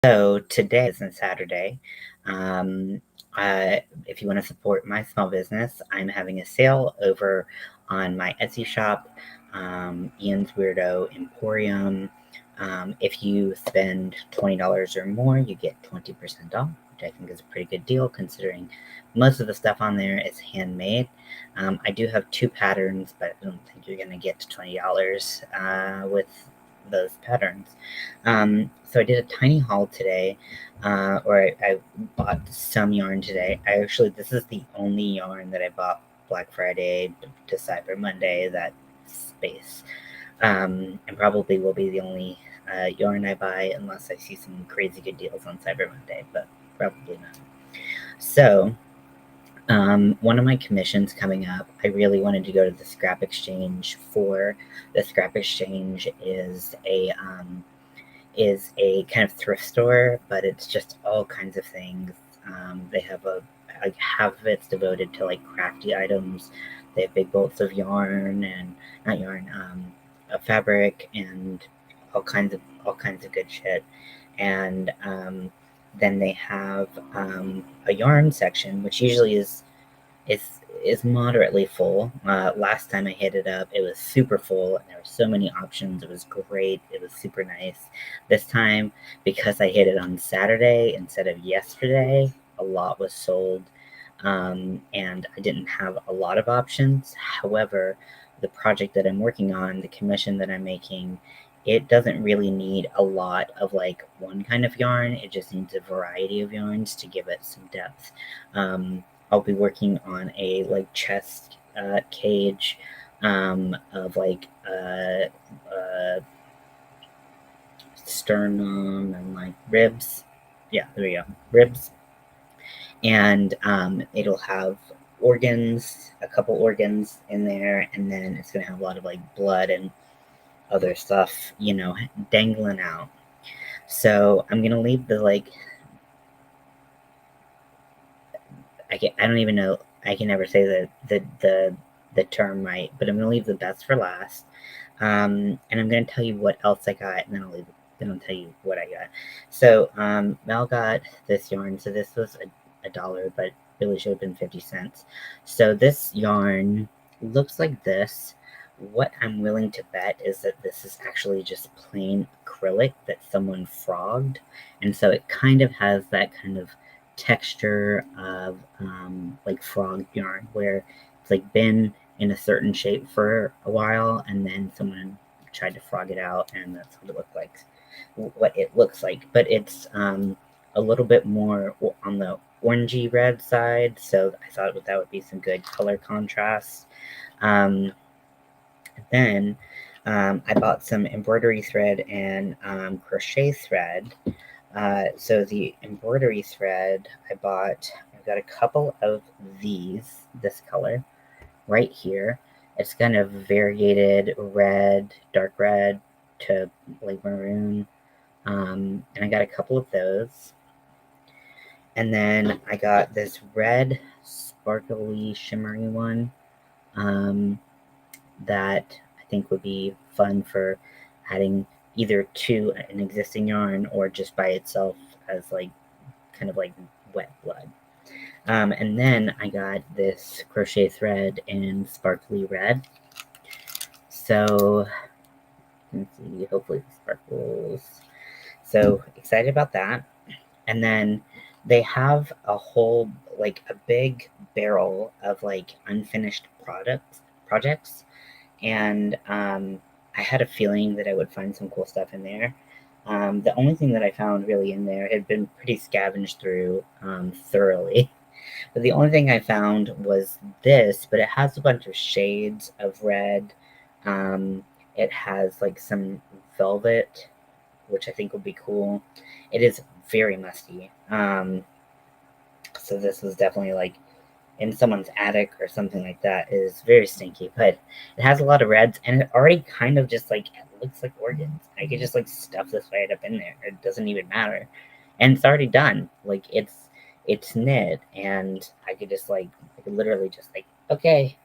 So today is a Saturday. Um, if you want to support my small business, I'm having a sale over on my Etsy shop, Ian's Weirdo Emporium. If you spend $20 or more, you get 20% off, which I think is a pretty good deal considering most of the stuff on there is handmade. I do have two patterns, but I don't think you're going to get to $20 with those patterns. So I did a tiny haul today, or I bought some yarn today. This is the only yarn that I bought Black Friday to Cyber Monday, that space. And probably will be the only yarn I buy unless I see some crazy good deals on Cyber Monday, but probably not. So, one of my commissions coming up, I really wanted to go to the scrap exchange for. The scrap exchange is a kind of thrift store, but it's just all kinds of things. They have like half of it's devoted to like crafty items. They have big bolts of yarn and not yarn, fabric and all kinds of good shit. And then they have a yarn section, which usually is is moderately full. Last time I hit it up, it was super full, and there were so many options. It was great. It was super nice. This time, because I hit it on Saturday instead of yesterday, a lot was sold, and I didn't have a lot of options. However, the project that I'm working on, the commission that I'm making, it doesn't really need a lot of like one kind of yarn. It just needs a variety of yarns to give it some depth. I'll be working on a like chest cage of like sternum and like ribs. Yeah, there we go, ribs. And it'll have organs, a couple organs in there, and then it's gonna have a lot of like blood and other stuff, dangling out. So I'm gonna leave the like I don't even know. I can never say the term right, but I'm gonna leave the best for last. And I'm gonna tell you what else I got, and then I'll tell you what I got. So Mel got this yarn. So this was a dollar, but really should have been 50 cents. So this yarn looks like this. What I'm willing to bet is that this is actually just plain acrylic that someone frogged, and so it kind of has that kind of texture of like frog yarn, where it's like been in a certain shape for a while, and then someone tried to frog it out, and that's what it looks like. But it's a little bit more on the orangey red side, so I thought that would be some good color contrast. Then I bought some embroidery thread and crochet thread. So the embroidery thread I've got a couple of this color right here. It's kind of variegated red, dark red to like maroon. And I got a couple of those. And then I got this red, sparkly, shimmery one that I think would be fun for adding either to an existing yarn or just by itself as like kind of like wet blood. And then I got this crochet thread in sparkly red. So you can see, hopefully it sparkles. So excited about that. And then they have a whole, like a big barrel of like unfinished projects. And I had a feeling that I would find some cool stuff in there. The only thing that I found really in there had been pretty scavenged through thoroughly. But the only thing I found was this, but it has a bunch of shades of red. It has like some velvet, which I think would be cool. It is very musty. So this was definitely like in someone's attic or something like that. It is very stinky, but it has a lot of reds, and it already kind of just like it looks like organs. I could just like stuff this right up in there. It doesn't even matter, and it's already done. Like it's knit, and I could literally just like, okay,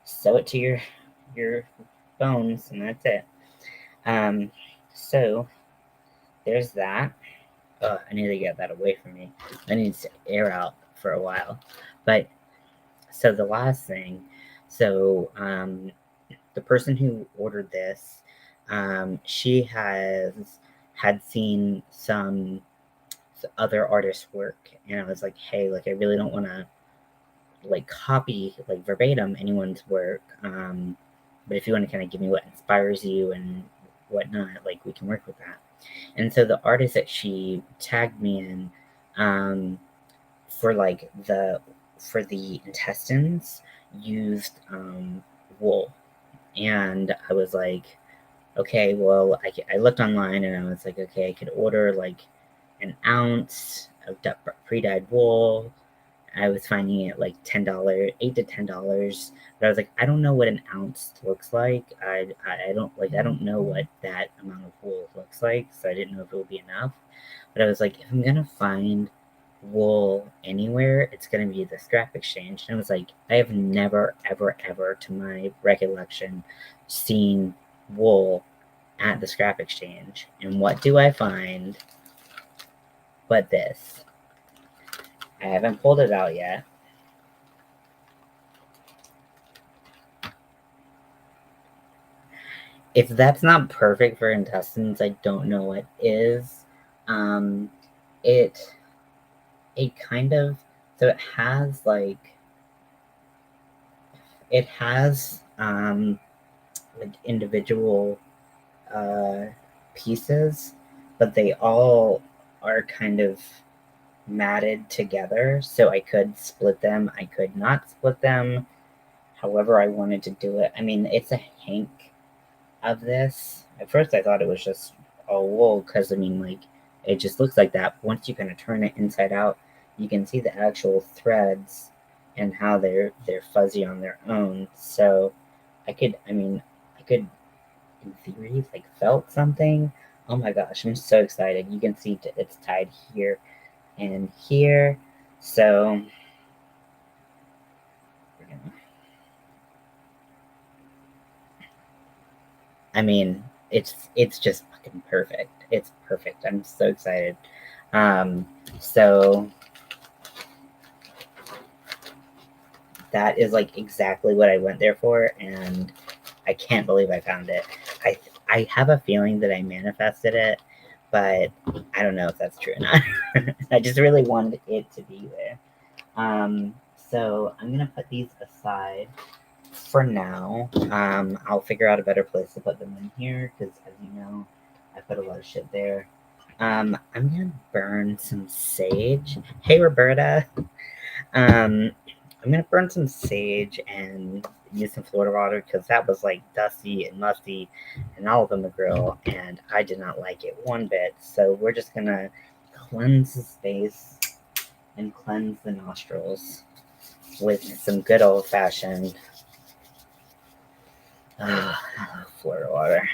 sew it to your bones, and that's it. So there's that. I need to get that away from me. I need to air out for a while. But so the last thing, so the person who ordered this, she had seen some other artists' work, and I was like, hey, like I really don't want to like copy like verbatim anyone's work, but if you want to kind of give me what inspires you and whatnot, like we can work with that. And so the artist that she tagged me in, for like for the intestines used wool, and I was like, okay, well, I looked online and I was like, okay, I could order like an ounce of pre-dyed wool. I was finding it like $10, $8 to $10. But I was like, I don't know what an ounce looks like. I don't know what that amount of wool looks like, so I didn't know if it would be enough. But I was like, if I'm gonna find wool anywhere, it's gonna be the scrap exchange. And I was like, I have never, ever, ever, to my recollection, seen wool at the scrap exchange. And what do I find but this? I haven't pulled it out yet. If that's not perfect for intestines, I don't know what is. It kind of, so it has like individual uh, pieces, but they all are kind of matted together. So I could split them. I could not split them. However I wanted to do it. I mean, it's a hank of this. At first, I thought it was just all wool because I mean, like, it just looks like that. Once you kind of turn it inside out, you can see the actual threads and how they're fuzzy on their own. So I could, in theory, like felt something. Oh my gosh, I'm so excited! You can see it's tied here and here. So I mean, it's just fucking perfect. It's perfect. I'm so excited. So that is like exactly what I went there for, and I can't believe I found it. I have a feeling that I manifested it, but I don't know if that's true or not. I just really wanted it to be there. So I'm gonna put these aside for now. I'll figure out a better place to put them in here because, as you know, I put a lot of shit there. I'm gonna burn some sage. Hey, Roberta. I'm gonna burn some sage and use some Florida water because that was like dusty and musty and all up in the grill, and I did not like it one bit. So we're just gonna cleanse the space and cleanse the nostrils with some good old fashioned Florida water.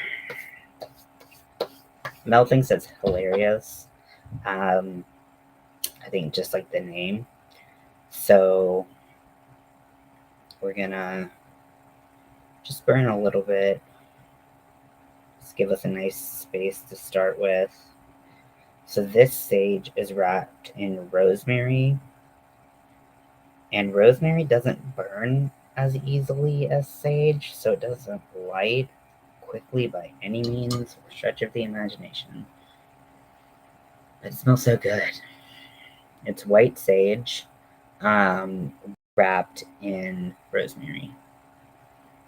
Mel thinks it's hilarious. I think just like the name. So we're gonna just burn a little bit. Just give us a nice space to start with. So this sage is wrapped in rosemary, and rosemary doesn't burn as easily as sage, so it doesn't light quickly by any means or stretch of the imagination. But it smells so good. It's white sage, wrapped in rosemary.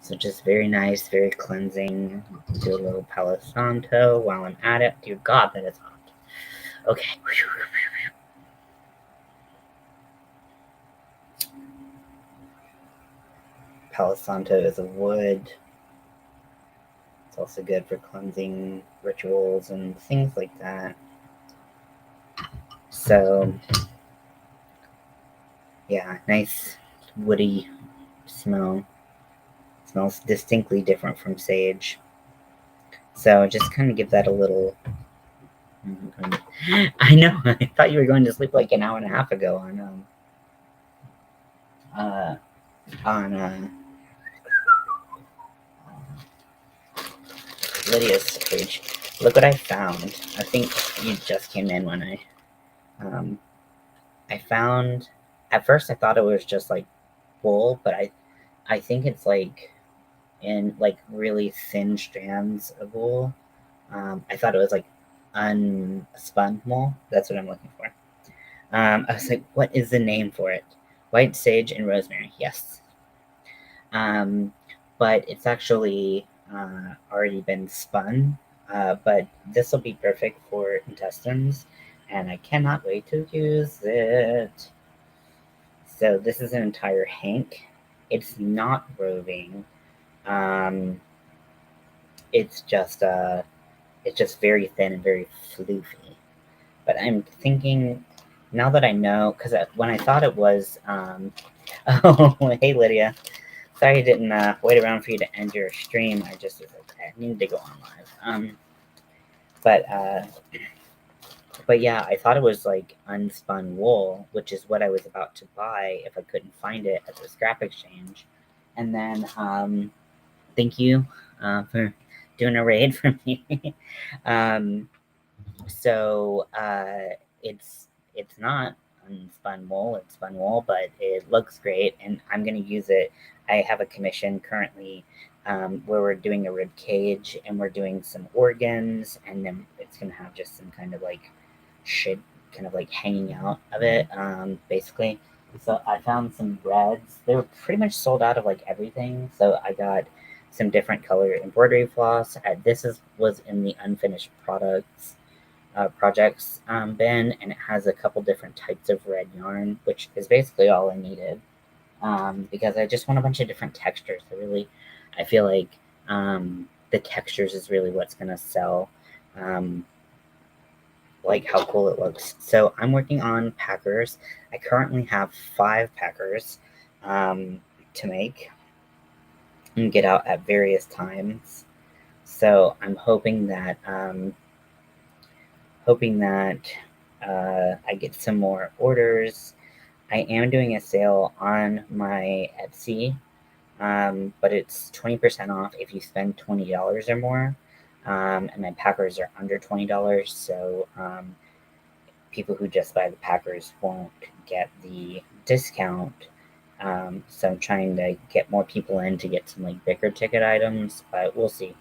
So just very nice, very cleansing. Do a little Palo Santo while I'm at it. Dear God, that is hot. Okay. Palo Santo is a wood. It's also good for cleansing rituals and things like that. So, yeah, nice woody smell. Smells distinctly different from sage. So just kind of give that a little. I know. I thought you were going to sleep like an hour and a half ago on Lydia's page. look what I found. I think you just came in when I found, at first I thought it was just like wool, but I think it's like in like really thin strands of wool. I thought it was like unspun wool. That's what I'm looking for. I was like, what is the name for it? White sage and rosemary. Yes. Um, but it's actually already been spun. But this will be perfect for intestines, and I cannot wait to use it. So this is an entire hank. It's not roving. Um, it's just very thin and very floofy. But I'm thinking now that I know, because when I thought it was, oh, hey Lydia, sorry I didn't wait around for you to end your stream. I just was like, I needed to go on live. But yeah, I thought it was like unspun wool, which is what I was about to buy if I couldn't find it at the scrap exchange. And then thank you for doing a raid for me. um, so it's not unspun wool, it's spun wool, but it looks great, and I'm gonna use it. I have a commission currently where we're doing a rib cage and we're doing some organs, and then it's gonna have just some kind of like shit kind of like hanging out of it, basically. So I found some reds. They were pretty much sold out of like everything. So I got some different color embroidery floss. Was in the unfinished products projects bin, and it has a couple different types of red yarn, which is basically all I needed because I just want a bunch of different textures. I feel like the textures is really what's gonna sell. Like how cool it looks. So I'm working on packers. I currently have 5 packers to make and get out at various times. So I'm hoping that I get some more orders. I am doing a sale on my Etsy, but it's 20% off if you spend $20 or more. And my packers are under $20, so people who just buy the packers won't get the discount. So I'm trying to get more people in to get some like bigger ticket items, but we'll see.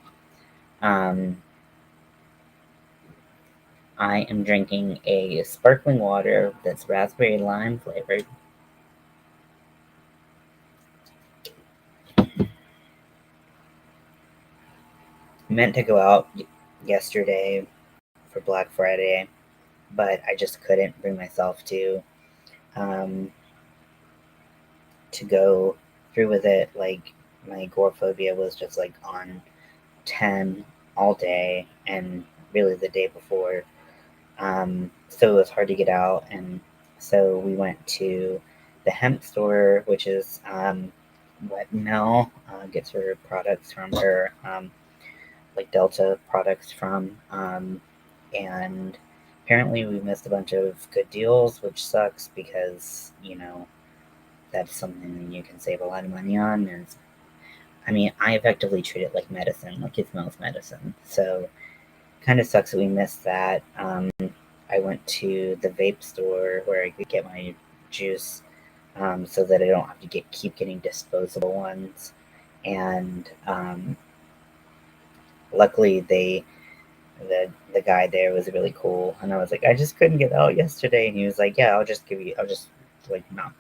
I am drinking a sparkling water that's raspberry lime flavored. Meant to go out yesterday for Black Friday, but I just couldn't bring myself um, to go through with it. Like my agoraphobia was just like on 10 all day and really the day before. So it was hard to get out, and so we went to the hemp store, which is what Mel gets her products from, her like Delta products from, and apparently we missed a bunch of good deals, which sucks because that's something you can save a lot of money on. And I mean, I effectively treat it like medicine, like it smells medicine. So kind of sucks that we missed that. I went to the vape store where I could get my juice, so that I don't have to keep getting disposable ones. And luckily, the guy there was really cool, and I was like, I just couldn't get out yesterday, and he was like, yeah, I'll just like knock.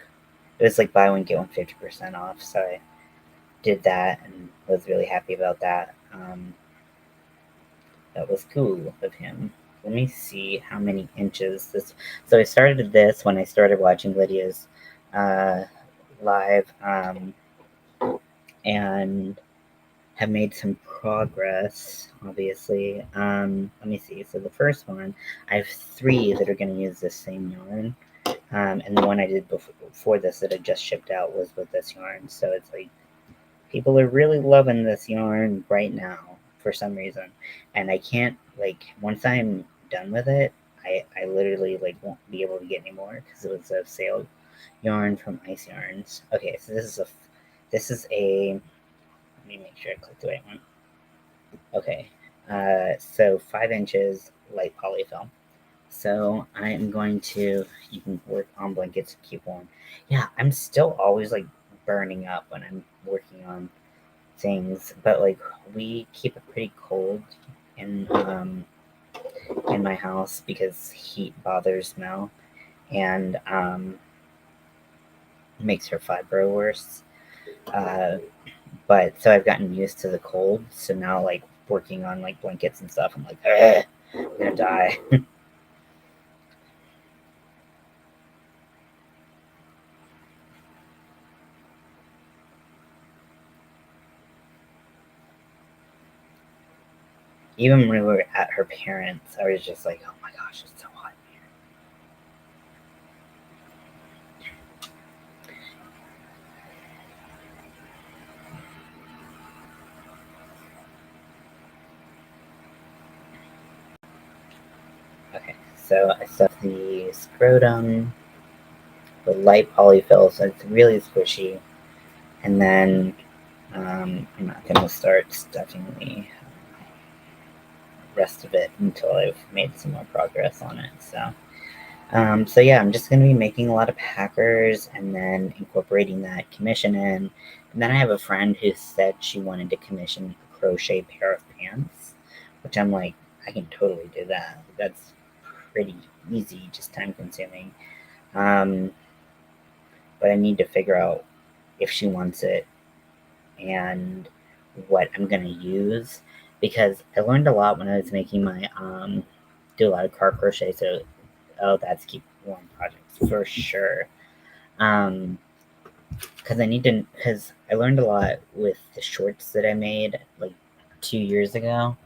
It was like buy one get one 50% off, so I did that and was really happy about that. That was cool of him. Let me see how many inches this. So I started this when I started watching Lydia's uh, live, and have made some progress. Obviously, let me see. So the first one, I have 3 that are going to use this same yarn, and the one I did before this that I just shipped out was with this yarn. So it's like people are really loving this yarn right now for some reason, and I can't like once I'm done with it, I literally like won't be able to get any more because it was a sale yarn from Ice Yarns. Okay, so this is a let me make sure I clicked the right one. Okay, So 5 inches light polyfill. So I am going to, you can work on blankets to keep warm. Yeah, I'm still always like burning up when I'm working on things, but like we keep it pretty cold in my house because heat bothers Mel and makes her fibro worse. Uh, but so I've gotten used to the cold. So now like working on like blankets and stuff, I'm like, ugh, I'm gonna die. Even when we were at her parents, I was just like, oh my gosh, it's so hot in here. Okay, so I stuff the scrotum with light polyfill, so it's really squishy. And then I'm not gonna start stuffing the rest of it until I've made some more progress on it. So yeah, I'm just gonna be making a lot of packers and then incorporating that commission in. And then I have a friend who said she wanted to commission a crochet pair of pants, which I'm like, I can totally do that. That's pretty easy, just time consuming. Um, but I need to figure out if she wants it and what I'm gonna use because I learned a lot when I was making my do a lot of car crochet. So oh, that's keep warm projects for sure. Um, because I need to because I learned a lot with the shorts that I made like 2 years ago,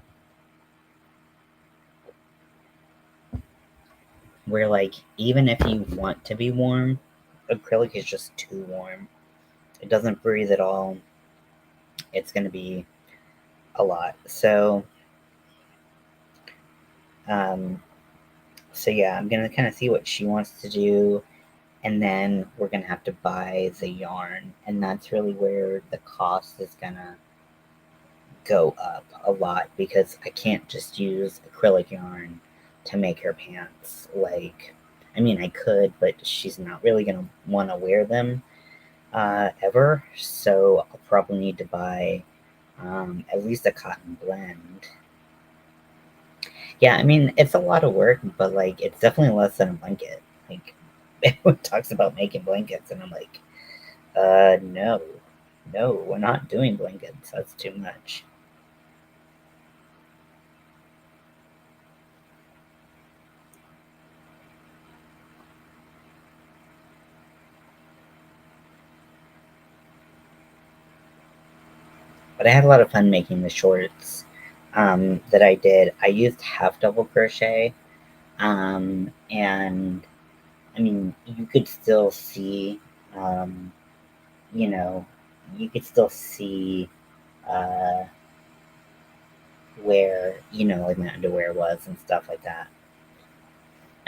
where like even if you want to be warm, acrylic is just too warm. It doesn't breathe at all. It's gonna be a lot. Um, so yeah, I'm gonna kind of see what she wants to do, and then we're gonna have to buy the yarn, and that's really where the cost is gonna go up a lot because I can't just use acrylic yarn to make her pants. Like, I mean, I could, but she's not really gonna want to wear them ever. So I'll probably need to buy at least a cotton blend. Yeah, I mean, it's a lot of work, but like, it's definitely less than a blanket. Like, everyone talks about making blankets, and I'm like, no, no, we're not doing blankets. That's too much. But I had a lot of fun making the shorts that I did. I used half double crochet, and I mean, you could still see, um, you know, you could still see uh, where like my underwear was and stuff like that.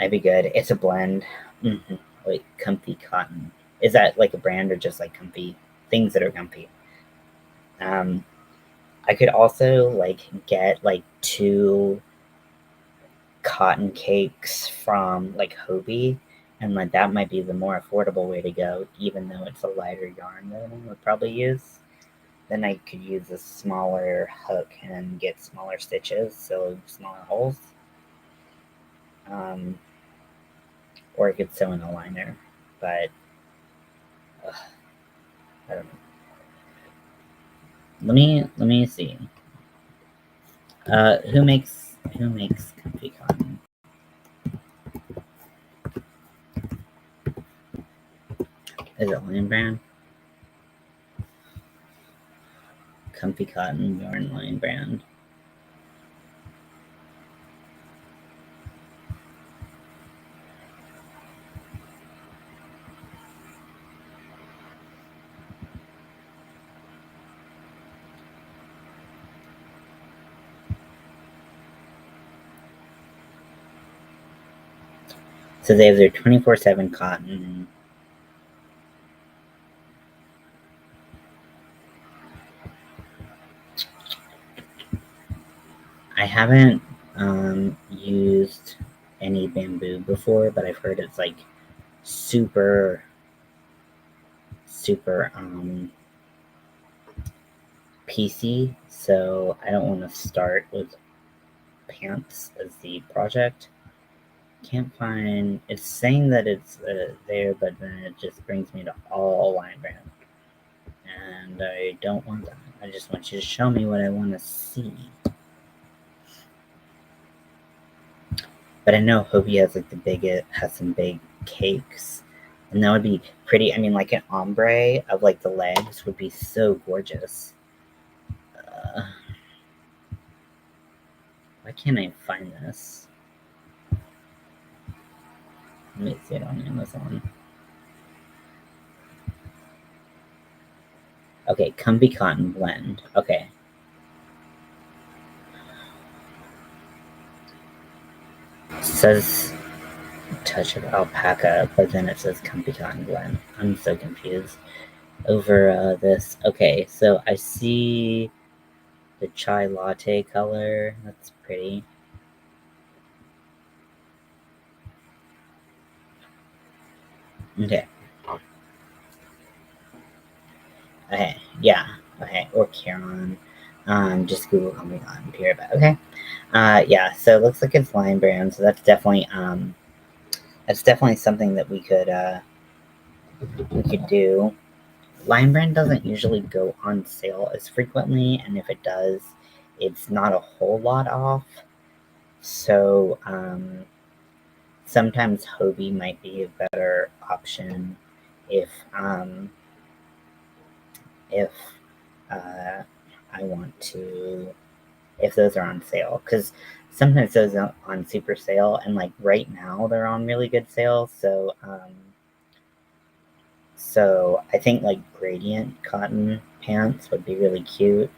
I'd be good. It's a blend. Mm-hmm. Like comfy cotton. Is that like a brand or just like comfy things that are comfy? Um, I could also like get like two cotton cakes from like Hobie, and like that might be the more affordable way to go, even though it's a lighter yarn than I would probably use. Then I could use a smaller hook and get smaller stitches, so smaller holes. Um, or I could sew in a liner, but ugh, I don't know. Let me see. Who makes comfy cotton? Is it Lion Brand? Comfy cotton yarn Lion Brand. So they have their 24/7 cotton. I haven't used any bamboo before, but I've heard it's like super PC, so I don't want to start with pants as the project. Can't find. It's saying that it's there, but then it just brings me to all line brand, and I don't want that. I just want you to show me what I want to see. But I know Hobie has some big cakes, and that would be pretty. I mean, like an ombre of like the legs would be so gorgeous. Why can't I find this? Let me see it on Amazon. Okay, Comfy Cotton Blend. Okay. It says touch of alpaca, but then it says Comfy Cotton Blend. I'm so confused over this. Okay, so I see the chai latte color. That's pretty. Okay. Okay, yeah. Okay, or Karen. Just Google Comfy Cotton period. But okay. Yeah, so it looks like it's Lion Brand, so that's definitely something that we could do. Lion Brand doesn't usually go on sale as frequently, and if it does, it's not a whole lot off. So sometimes Hobie might be a better option if if uh, I want to, if those are on sale, because sometimes those are on super sale, and like right now they're on really good sale. So I think like gradient cotton pants would be really cute.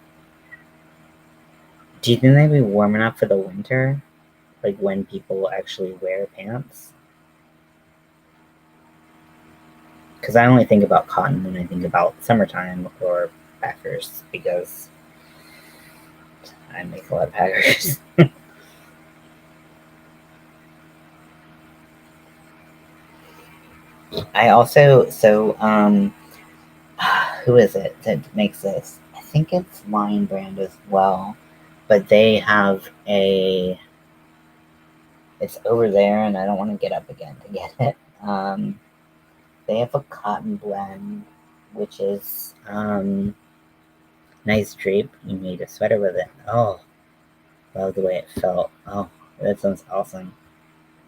Do you think they'd be warm enough for the winter? Like when people actually wear pants? Because I only think about cotton when I think about summertime or packers, because I make a lot of packers. I also, who is it that makes this? I think it's Lion Brand as well, but they have it's over there, and I don't want to get up again to get it. They have a cotton blend, which is nice drape. You made a sweater with it. Oh, love the way it felt. Oh, that sounds awesome.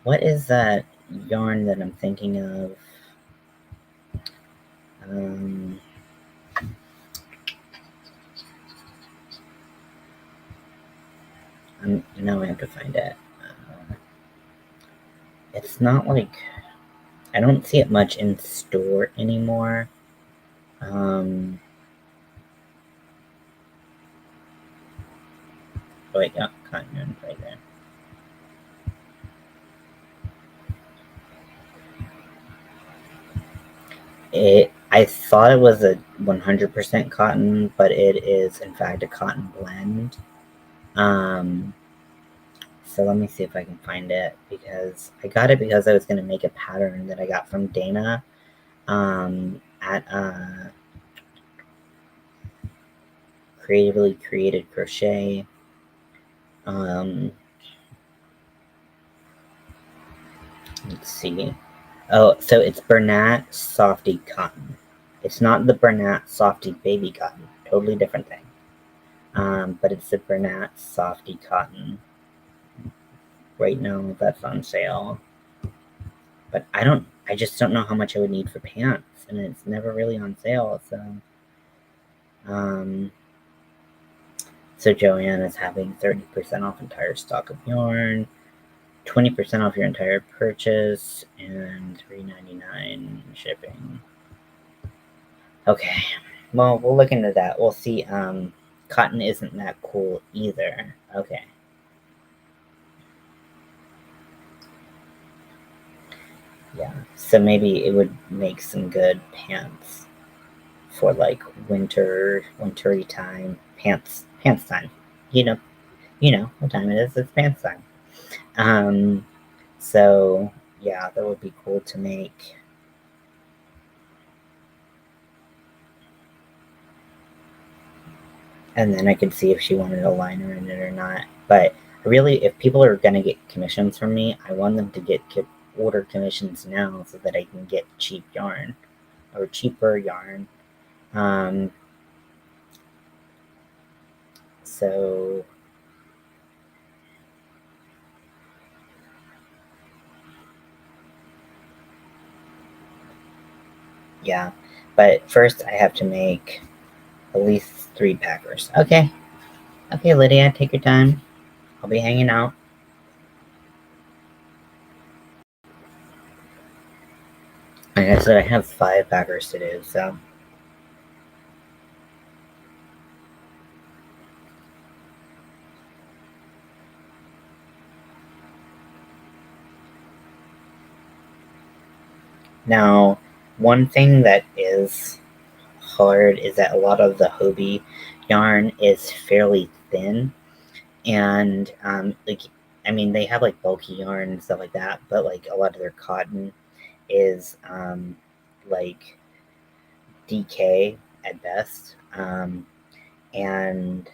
What is that yarn that I'm thinking of? Now I have to find it. It's not like, I don't see it much in store anymore. Wait, yeah, cotton yarn right there. I thought it was a 100% cotton, but it is in fact a cotton blend. So let me see if I can find it, because I got it because I was going to make a pattern that I got from Dana at Creatively Created Crochet. Let's see. Oh, so it's Bernat Softy Cotton. It's not the Bernat Softy Baby Cotton. Totally different thing. But it's the Bernat Softy Cotton. Right now, that's on sale. But I just don't know how much I would need for pants, and it's never really on sale, so Joanne is having 30% off entire stock of yarn, 20% off your entire purchase, and $3.99 shipping. Okay, well, we'll look into that. We'll see. Cotton isn't that cool either. Okay. Yeah, so maybe it would make some good pants for like wintry time. Pants time. You know, you know what time it is. It's pants time. Um, so yeah, that would be cool to make. And then I could see if she wanted a liner in it or not. But really, if people are gonna get commissions from me, I want them to get order commissions now so that I can get cheap yarn or cheaper yarn. Um, so yeah, but first I have to make at least 3 packers. Okay, okay, Lydia, take your time. I'll be hanging out. Like I said, I have 5 packers to do, so. Now, one thing that is hard is that a lot of the Hobie yarn is fairly thin, and like, I mean, they have like bulky yarn and stuff like that, but like a lot of their cotton is like DK at best. And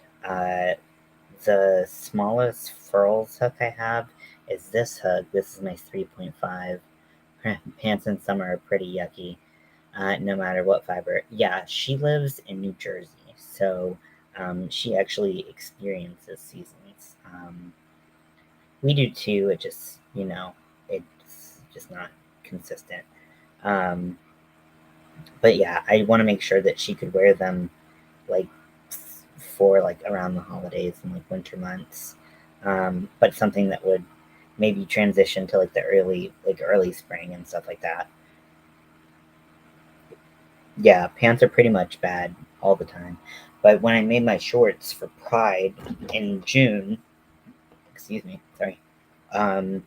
the smallest furls hook I have is this hook. This is my 3.5. Pants in summer are pretty yucky, no matter what fiber. Yeah, she lives in New Jersey, so she actually experiences seasons. We do too. It just, it's just not consistent. Um, but yeah, I want to make sure that she could wear them like for like around the holidays and like winter months. But something that would maybe transition to like the early spring and stuff like that. Yeah, pants are pretty much bad all the time. But when I made my shorts for Pride in June, excuse me, sorry. Um,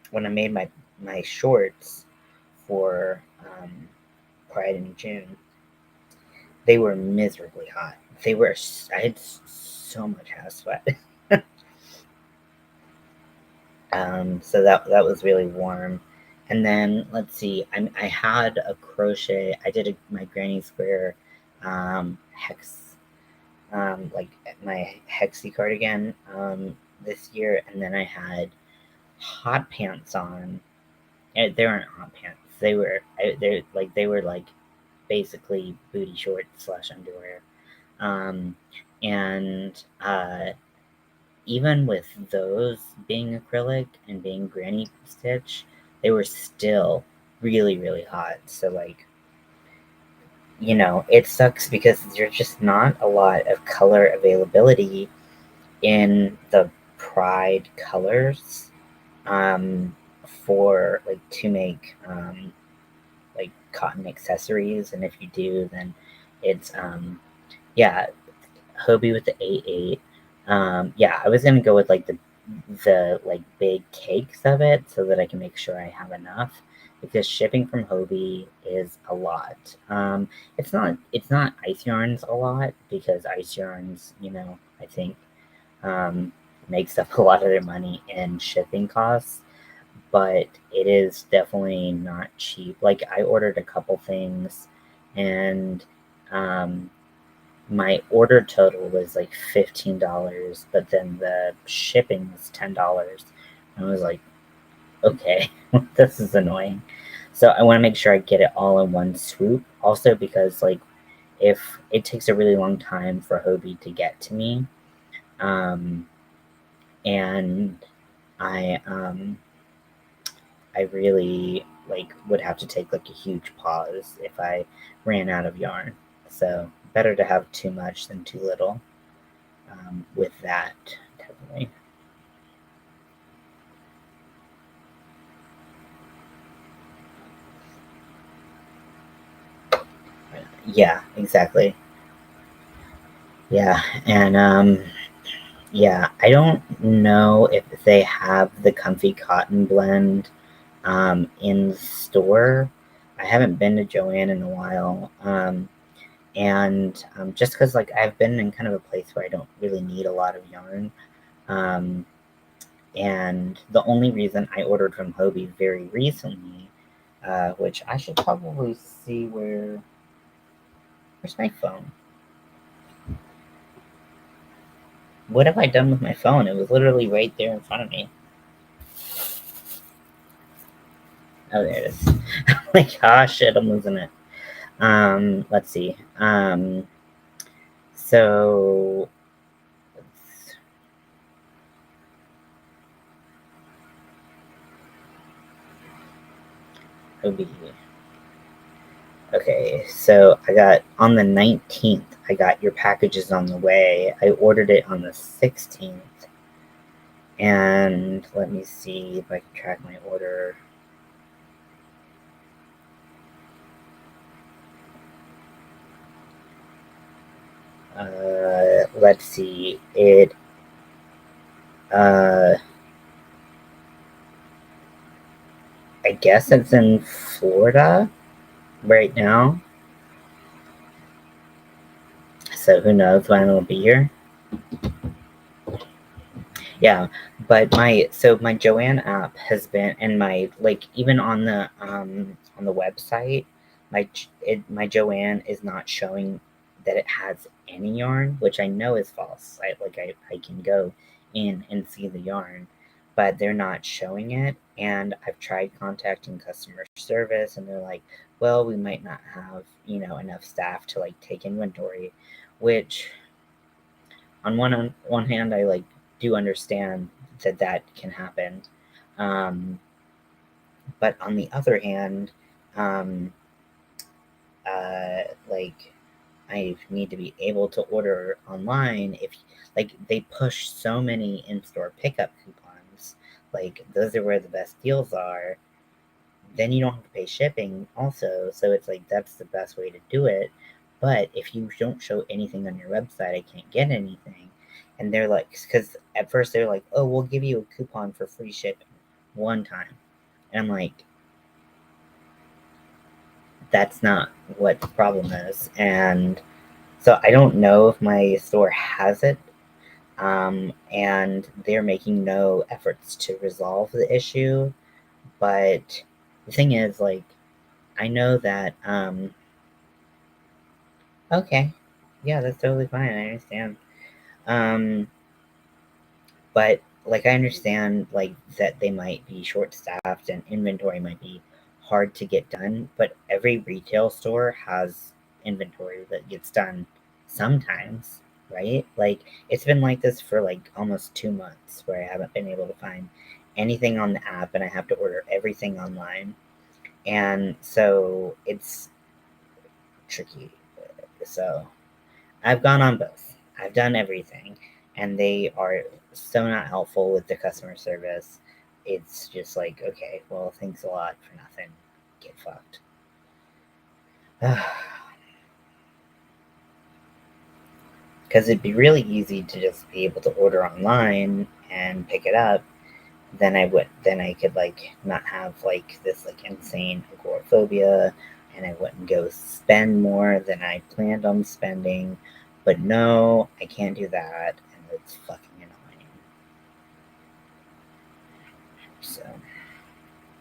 when I made my shorts for Pride in June, they were miserably hot. I had so much house sweat. So that was really warm. And then let's see, I had a crochet. I did my granny square hex, like my hexy cardigan this year, and then I had hot pants on. They weren't hot pants. They were like basically booty shorts slash underwear. Um, and even with those being acrylic and being granny stitch, they were still really, really hot. So, like, it sucks because there's just not a lot of color availability in the Pride colors for like to make like cotton accessories. And if you do, then it's yeah, Hobie with the 8/8. Yeah, I was gonna go with like the like big cakes of it so that I can make sure I have enough because shipping from Hobie is a lot. It's not ice yarns a lot because ice yarns, I think um, makes up a lot of their money in shipping costs, but it is definitely not cheap. Like I ordered a couple things and um, my order total was like $15, but then the shipping was $10. I was like, okay, this is annoying. So I want to make sure I get it all in one swoop. Also, because like if it takes a really long time for Hobie to get to me, um, and I I really like would have to take like a huge pause if I ran out of yarn. So better to have too much than too little. With that, definitely. Yeah, exactly. Yeah, and yeah, I don't know if they have the Comfy Cotton blend in store. I haven't been to Joann in a while, and just because like I've been in kind of a place where I don't really need a lot of yarn, And the only reason I ordered from Hobie very recently, which I should probably see where's my phone? What have I done with my phone? It was literally right there in front of me. Oh, there it is. Like, ah, shit, I'm losing it. Let's see. So Hobie. Okay, so I got on the 19th, I got your packages on the way. I ordered it on the 16th. And let me see if I can track my order. Let's see. Uh, I guess it's in Florida right now. So who knows when it'll be here. Yeah, but my Joanne app has been, and my, like, even on the website, my Joanne is not showing that it has any yarn, which I know is false. I can go in and see the yarn, but they're not showing it. And I've tried contacting customer service, and they're like, well, we might not have, enough staff to like take inventory, which on one hand, I like do understand that that can happen, um, but on the other hand, um, like I need to be able to order online. If like they push so many in-store pickup coupons, like those are where the best deals are. Then you don't have to pay shipping also, so it's like that's the best way to do it. But if you don't show anything on your website, I can't get anything. And they're like, because at first they're like, oh, we'll give you a coupon for free shipping one time. And I'm like, that's not what the problem is. And so I don't know if my store has it. And they're making no efforts to resolve the issue. But the thing is, like, I know that okay. Yeah, that's totally fine. I understand. Um, but like I understand like that they might be short staffed and inventory might be hard to get done, but every retail store has inventory that gets done sometimes, right? Like it's been like this for like almost 2 months where I haven't been able to find anything on the app and I have to order everything online. And so it's tricky. So I've gone on both. I've done everything, and they are so not helpful with the customer service. It's just like, okay, well, thanks a lot for nothing. Get fucked. Because it'd be really easy to just be able to order online and pick it up. Then I could like not have like this like insane agoraphobia, and I wouldn't go spend more than I planned on spending. But no, I can't do that, and it's fucking annoying. So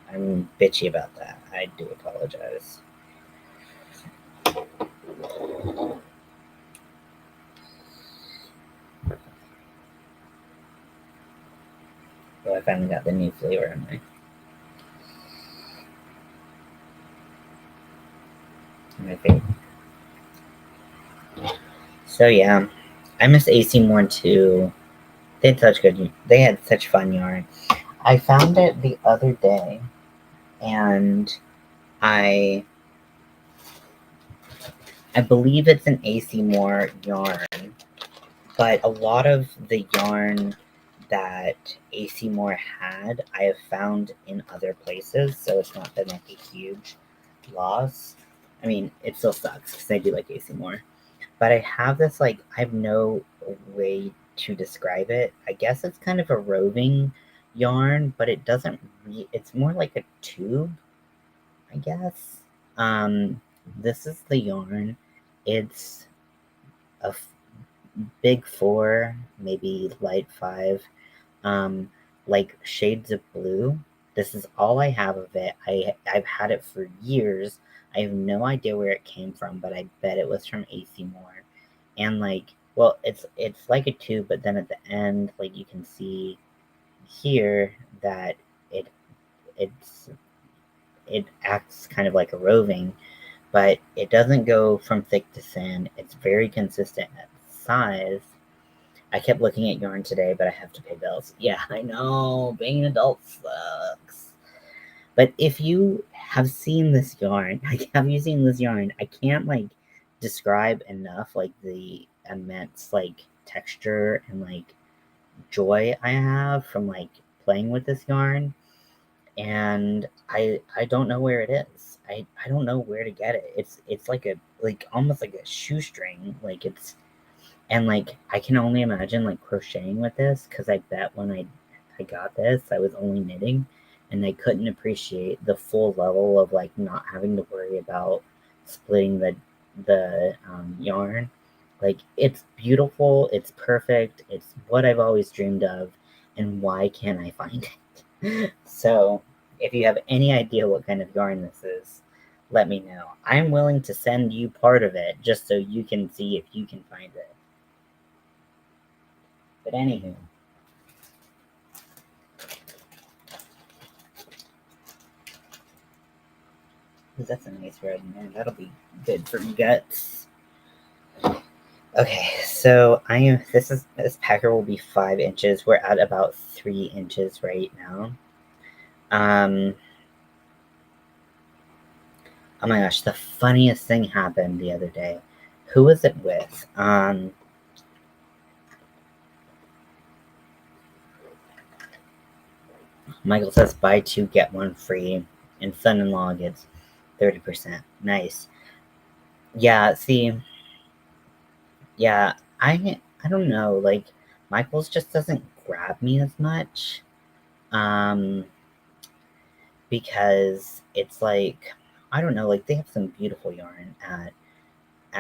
I'm bitchy about that. I do apologize. But I finally got the new flavor in my favorite. So yeah, I miss AC more too. They had such fun yarn. I found it the other day, and I I believe it's an AC Moore yarn, but a lot of the yarn that AC Moore had, I have found in other places, so it's not been like a huge loss. I mean, it still sucks because I do like AC Moore, but I have this like I have no way to describe it. I guess it's kind of a roving yarn, but it doesn't. It's more like a tube, I guess. Um, this is the yarn. It's a big 4, maybe light 5, like shades of blue. This is all I have of it. I've had it for years. I have no idea where it came from, but I bet it was from AC Moore. And like, well, it's like a tube, but then at the end, like you can see here that it it's it acts kind of like a roving, but it doesn't go from thick to thin. It's very consistent at size. I kept looking at yarn today, but I have to pay bills. Yeah, I know. Being an adult sucks. But if you have seen this yarn, like, have you seen this yarn? I can't, like, describe enough, like, the immense, like, texture and, like, joy I have from, like, playing with this yarn. And I don't know where it is. I don't know where to get it. It's like a, like, almost like a shoestring. Like, it's, and, like, I can only imagine, like, crocheting with this, because I bet when I got this, I was only knitting, and I couldn't appreciate the full level of, like, not having to worry about splitting the yarn. Like, it's beautiful, it's perfect, it's what I've always dreamed of, and why can't I find it? So, if you have any idea what kind of yarn this is, let me know. I'm willing to send you part of it, just so you can see if you can find it. But anywho, that's a nice red in there. That'll be good for guts. Okay, so this packer will be 5 inches. We're at about 3 inches right now. Oh my gosh, the funniest thing happened the other day. Who was it with? Michael says buy 2 get 1 free, and son-in-law gets 30%. Nice. Yeah, see, yeah, I don't know, like, Michael's just doesn't grab me as much. Um, because it's like, I don't know, like, they have some beautiful yarn at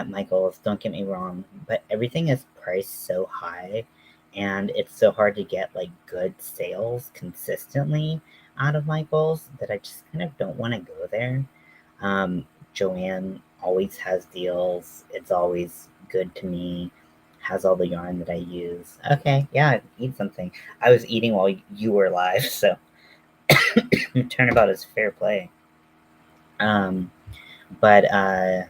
Michael's, don't get me wrong, but everything is priced so high, and it's so hard to get, like, good sales consistently out of Michael's that I just kind of don't want to go there. Joanne always has deals. It's always good to me. Has all the yarn that I use. Okay, yeah, eat something. I was eating while you were live, so turnabout is fair play. Um, but uh,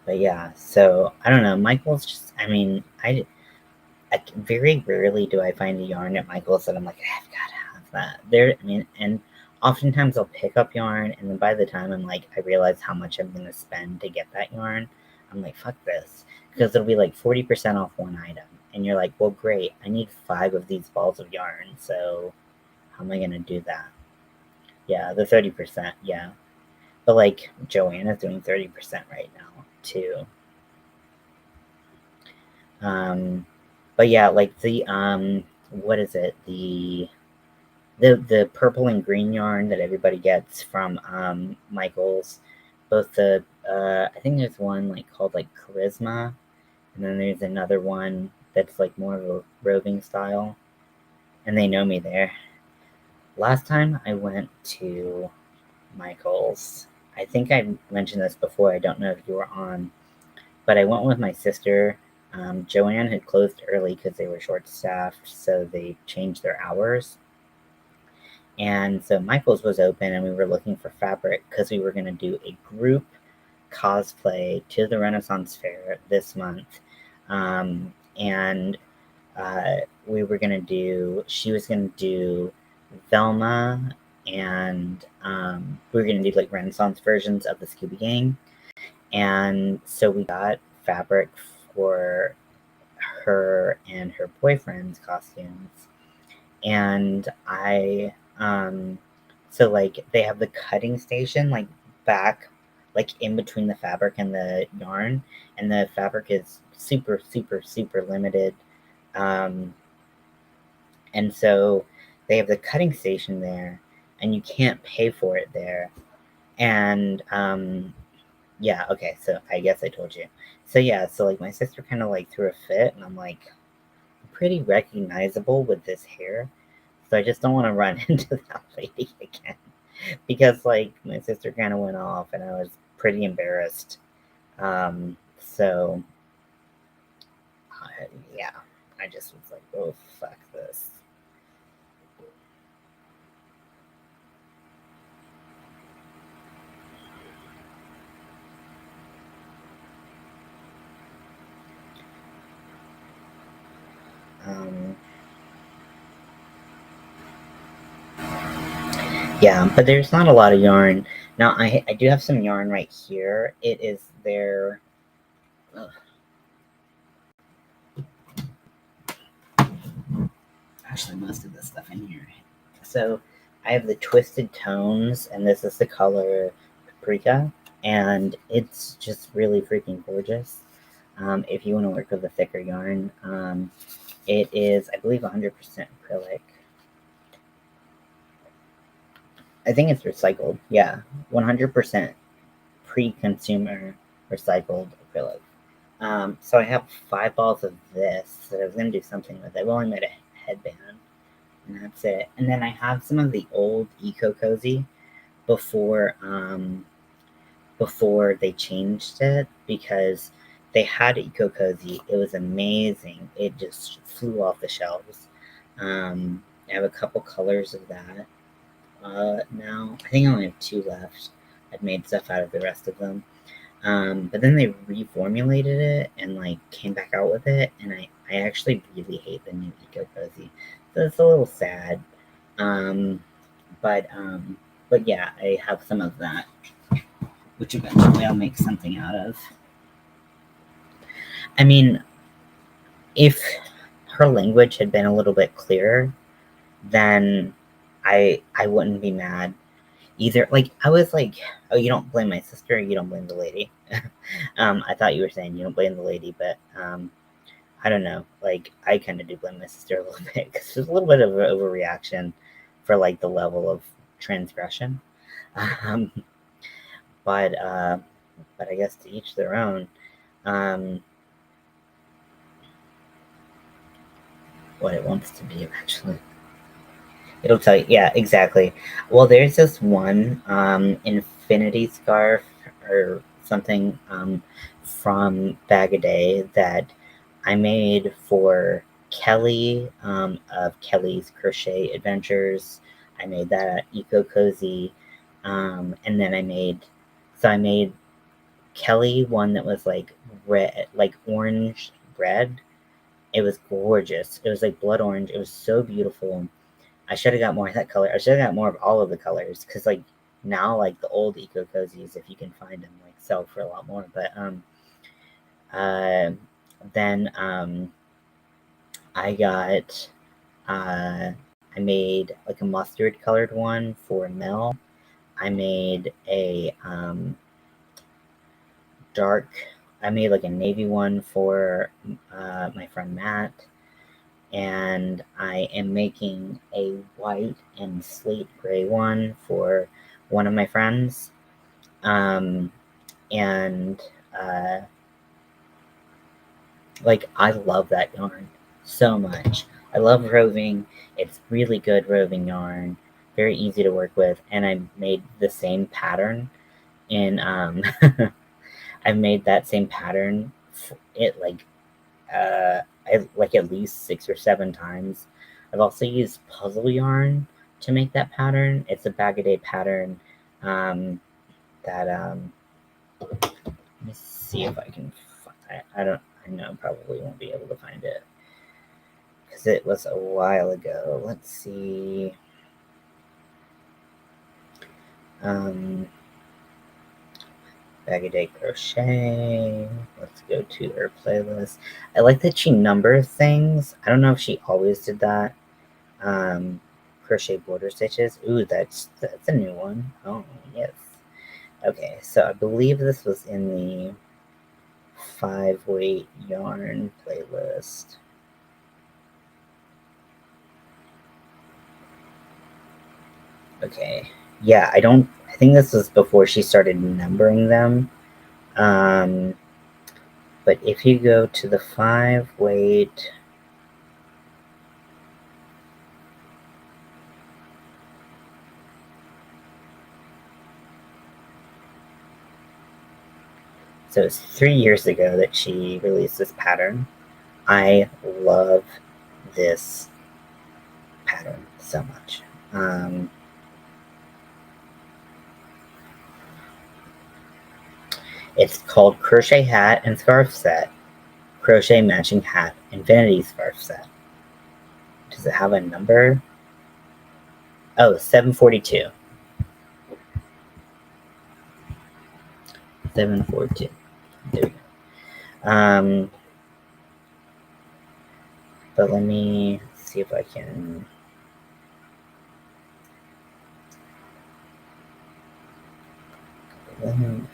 but yeah, so I don't know. Michael's just, I mean, I very rarely do I find a yarn at Michael's that I'm like, I've got to have that. There, I mean, and oftentimes I'll pick up yarn, and then by the time I'm like, I realize how much I'm gonna spend to get that yarn, I'm like, fuck this, because it'll be like 40% off one item, and you're like, well, great, I need 5 of these balls of yarn, so how am I gonna do that? Yeah, the 30%, yeah. But like Joanna's doing 30% right now too. Um, but yeah, like the what is it? The purple and green yarn that everybody gets from Michaels. Both the I think there's one like called like Charisma, and then there's another one that's like more of a roving style, and they know me there. Last time I went to Michaels, I think I mentioned this before. I don't know if you were on, but I went with my sister. Joanne had closed early because they were short staffed, so they changed their hours. And so Michael's was open, and we were looking for fabric because we were going to do a group cosplay to the Renaissance Fair this month. And we were going to do, she was going to do Velma, and we were going to do like Renaissance versions of the Scooby Gang. And so we got fabric for her and her boyfriend's costumes. And so like they have the cutting station like back, like in between the fabric and the yarn, and the fabric is super, super, super limited. Um, and so they have the cutting station there, and you can't pay for it there. And Yeah, okay, so I guess I told you. So yeah, so like my sister kind of like threw a fit, and I'm like, I'm pretty recognizable with this hair, so I just don't want to run into that lady again because like my sister kind of went off, and I was pretty embarrassed. So yeah, I just was like, oh fuck this. Um, yeah, but there's not a lot of yarn. Now I do have some yarn right here. It is there. Ugh. Actually, most of this stuff in here. So I have the Twisted Tones, and this is the color Paprika, and it's just really freaking gorgeous. If you want to work with a thicker yarn, it is, I believe, 100% acrylic. I think it's recycled. Yeah, 100% pre-consumer recycled acrylic. So I have 5 balls of this that I was going to do something with. I've only made a headband, and that's it. And then I have some of the old Eco Cozy before before they changed it, because they had Eco Cozy. It was amazing. It just flew off the shelves. I have a couple colors of that. Now I think I only have 2 left. I've made stuff out of the rest of them. But then they reformulated it and like came back out with it, and I actually really hate the new Eco Cozy. So it's a little sad. Um, but but yeah, I have some of that, which eventually I'll make something out of. I mean, if her language had been a little bit clearer, then I wouldn't be mad either. Like I was like, oh, you don't blame my sister, you don't blame the lady. I thought you were saying you don't blame the lady, but I don't know. Like I kind of do blame my sister a little bit because there's a little bit of an overreaction for like the level of transgression. Um, but but I guess to each their own. Um, what it wants to be eventually. It'll tell you. Yeah, exactly. Well, there's this one infinity scarf or something from Bag a Day that I made for Kelly of Kelly's Crochet Adventures. I made that at Eco Cozy. And then I made Kelly one that was like red, like orange red. It was gorgeous. It was like blood orange. It was so beautiful. I should have got more of that color. I should have got more of all of the colors, because like now, like the old Eco Cozies, if you can find them, like sell for a lot more. But uh, then I got I made like a mustard colored one for Mel. I made a dark. I made like a navy one for my friend Matt, and I am making a white and slate gray one for one of my friends. Um, and uh, like I love that yarn so much. I love roving. It's really good roving yarn, very easy to work with, and I made the same pattern in I made that same pattern it like I like at least 6 or 7 times. I've also used puzzle yarn to make that pattern. It's a Bag a Day pattern um, that let me see if I can. I don't. I know probably won't be able to find it because it was a while ago. Let's see. Um, Bag a Day crochet. Let's go to her playlist. I like that she numbers things. I don't know if she always did that. Um, crochet border stitches. Ooh, that's a new one. Oh yes. Okay, so I believe this was in the 5-weight yarn playlist. Okay. Yeah, I think this was before she started numbering them. But if you go to the 5-weight, so it's 3 years ago that she released this pattern. I love this pattern so much. It's called Crochet Hat and Scarf Set, Crochet Matching Hat, Infinity Scarf Set. Does it have a number? Oh, 742. 742. There we go. But let me see if I can. Link.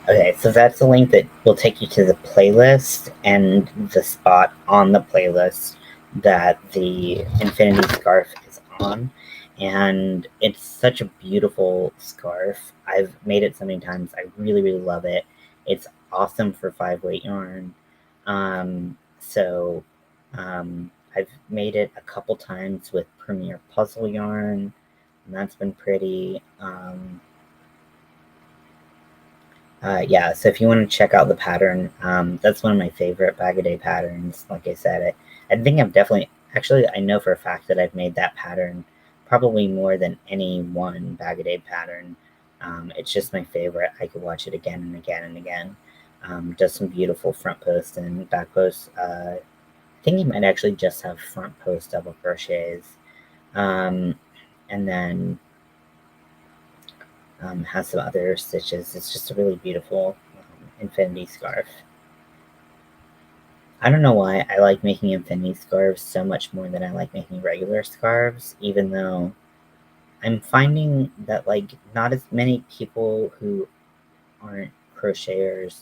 Okay, so that's the link that will take you to the playlist and the spot on the playlist that the Infinity Scarf is on. And it's such a beautiful scarf. I've made it so many times. I really, really love it. It's awesome for 5-weight yarn. So I've made it a couple times with Premier Puzzle yarn, and that's been pretty. Yeah, so if you want to check out the pattern, that's one of my favorite Bag-O-Day patterns. Like I said, I think I've definitely, actually, I know for a fact that I've made that pattern probably more than any one Bag-O-Day pattern. It's just my favorite. I could watch it again and again and again. Does some beautiful front post and back post. I think you might actually just have front post double crochets. And then has some other stitches. It's just a really beautiful infinity scarf. I don't know why I like making infinity scarves so much more than I like making regular scarves, even though I'm finding that like not as many people who aren't crocheters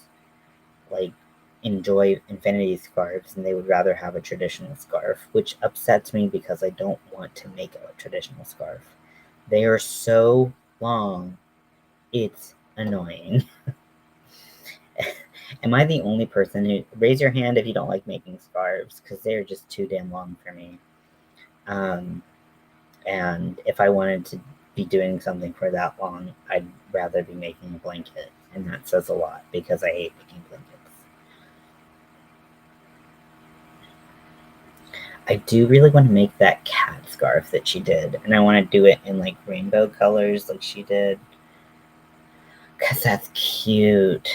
like enjoy infinity scarves, and they would rather have a traditional scarf, which upsets me because I don't want to make a traditional scarf. They are so long, it's annoying. Am I the only person who, raise your hand if you don't like making scarves, because they're just too damn long for me. And if I wanted to be doing something for that long, I'd rather be making a blanket, and that says a lot because I hate making blankets. I do really want to make that cat scarf that she did, and I want to do it in like rainbow colors like she did, because that's cute.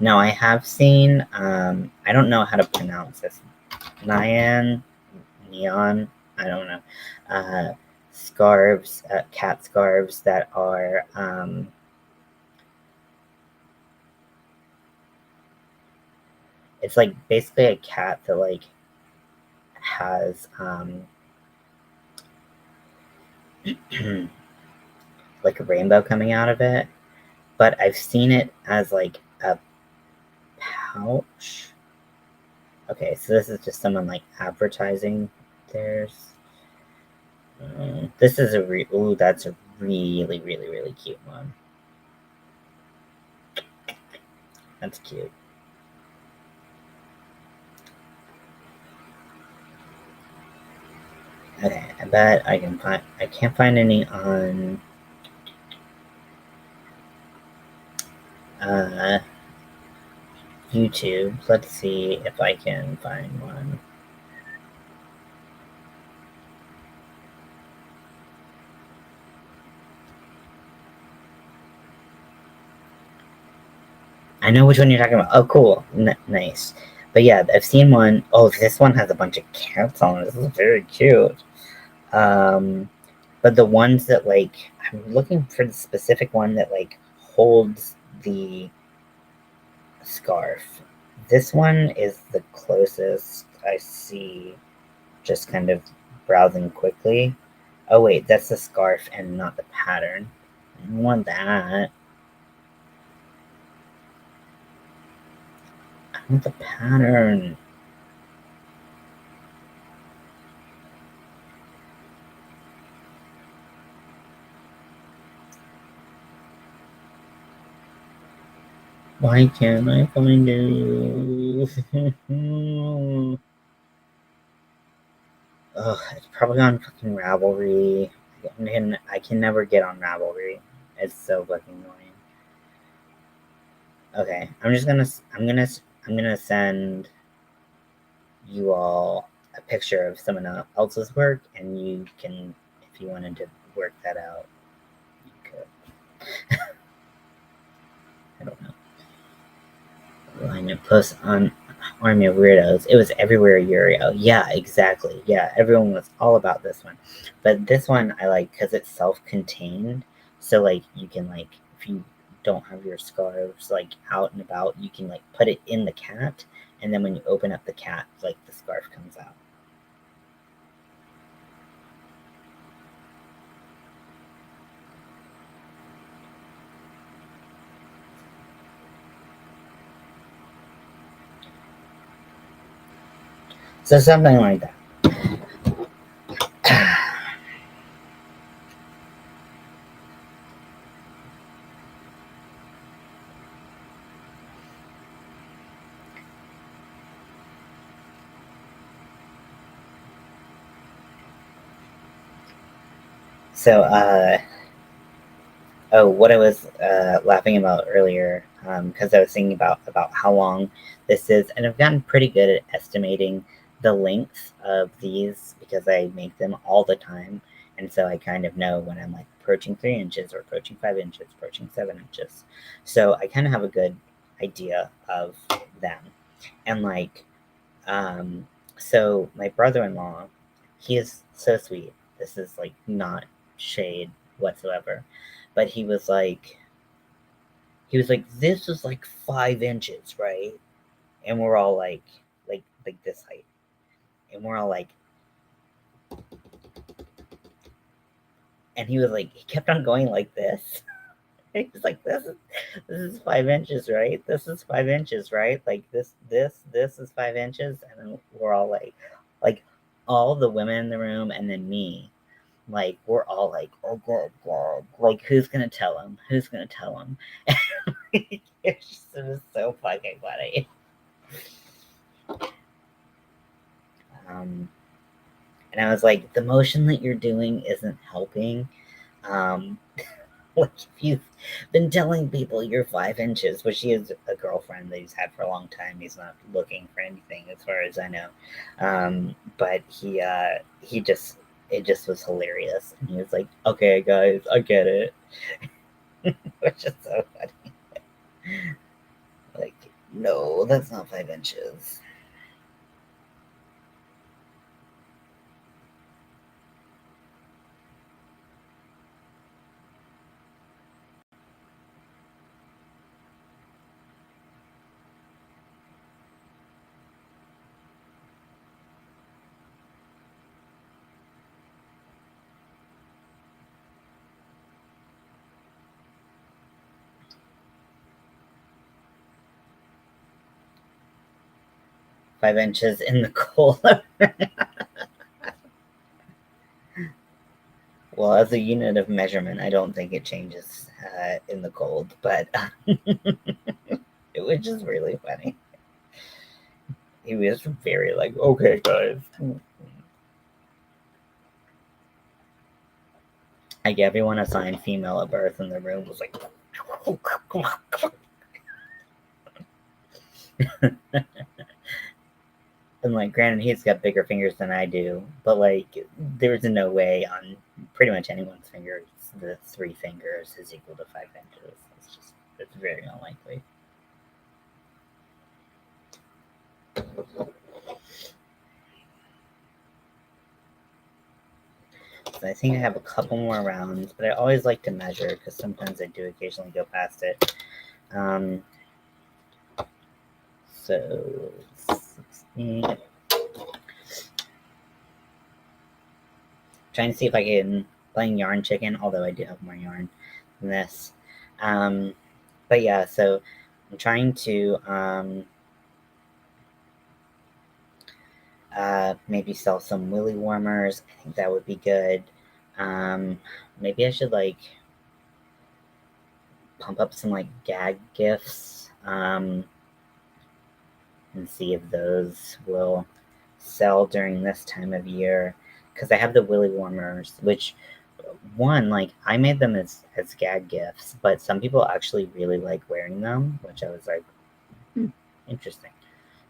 Now I have seen, I don't know how to pronounce this, neon, I don't know, scarves, cat scarves that are, it's like basically a cat that like has, like a rainbow coming out of it, but I've seen it as like a pouch. Okay, so this is just someone like advertising theirs. This is ooh, that's a really, really, really cute one. That's cute. Okay, I bet I can find, I can't find any on YouTube. Let's see if I can find one. I know which one you're talking about. Oh, cool. Nice. But yeah, I've seen one. Oh, this one has a bunch of cats on it. This is very cute. But the ones that like, I'm looking for the specific one that like holds the scarf. This one is the closest I see, just kind of browsing quickly. Oh wait, that's the scarf and not the pattern. I don't want that. I want the pattern. Why can't I find you? Ugh, it's probably on fucking Ravelry. I can never get on Ravelry. It's so fucking annoying. Okay, I'm gonna send you all a picture of someone else's work, and you can, if you wanted to work that out, you could. I don't know. Line of posts on Army of Weirdos. It was everywhere a year ago. Yeah, exactly. Yeah, everyone was all about this one. But this one I like because it's self-contained. So like you can like if you don't have your scarves like out and about, you can like put it in the cat, and then when you open up the cat, like the scarf comes out. So something like that. So oh, what I was laughing about earlier, because I was thinking about how long this is, and I've gotten pretty good at estimating the length of these because I make them all the time, and so I kind of know when I'm like approaching 3 inches or approaching 5 inches, approaching 7 inches. So I kind of have a good idea of them, and like, um, so my brother-in-law, he is so sweet. This is like not shade whatsoever, but he was like, this is like 5 inches, right? And we're all like this height, and we're all like, and he was like, he kept on going like this. He was like, this is 5 inches, right? This is 5 inches, right? Like this is 5 inches, and then we're all like all the women in the room, and then me, like we're all like, oh god, god, like who's gonna tell him? Who's gonna tell him? It was so fucking funny. Um, and I was like, the motion that you're doing isn't helping. Um, like if you've been telling people you're 5 inches, which he is a girlfriend that he's had for a long time. He's not looking for anything, as far as I know. But he just it just was hilarious, and he was like, "Okay, guys, I get it," which is so funny. Like, no, that's not 5 inches. 5 inches in the cold. Well, as a unit of measurement, I don't think it changes in the cold, but it was just really funny. He was very like, okay, guys. Like everyone assigned female at birth in the room was like, and like, granted, he's got bigger fingers than I do, but like, there's no way on pretty much anyone's fingers the 3 fingers is equal to 5 inches. It's very unlikely. So I think I have a couple more rounds, but I always like to measure because sometimes I do occasionally go past it. Um, so 16. trying to see if I can playing Yarn Chicken, although I do have more yarn than this. But yeah, so I'm trying to maybe sell some willy warmers. I think that would be good. Maybe I should like pump up some like gag gifts and see if those will sell during this time of year. Because I have the willy warmers, which one, like I made them as gag gifts, but some people actually really like wearing them, which I was like, interesting.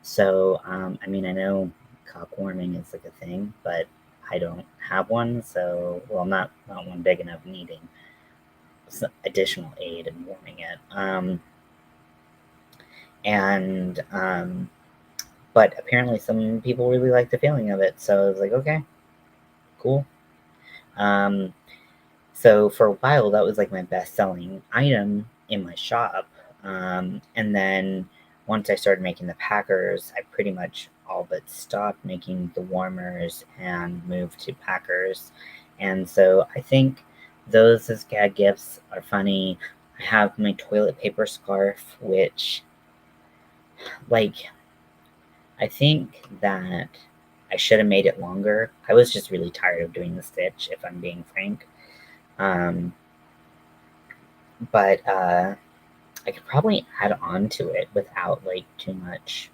So, I mean, I know cock warming is like a thing, but I don't have one, so well, not one big enough, needing some additional aid in warming it. And but apparently some people really like the feeling of it, so I was like, okay, cool. Um, so for a while, that was like my best selling item in my shop. And then once I started making the packers, I pretty much all but stopped making the warmers and moved to packers. And so I think those as gag gifts are funny. I have my toilet paper scarf, which, like, I think that I should have made it longer. I was just really tired of doing the stitch, if I'm being frank. Um, but I could probably add on to it without like too much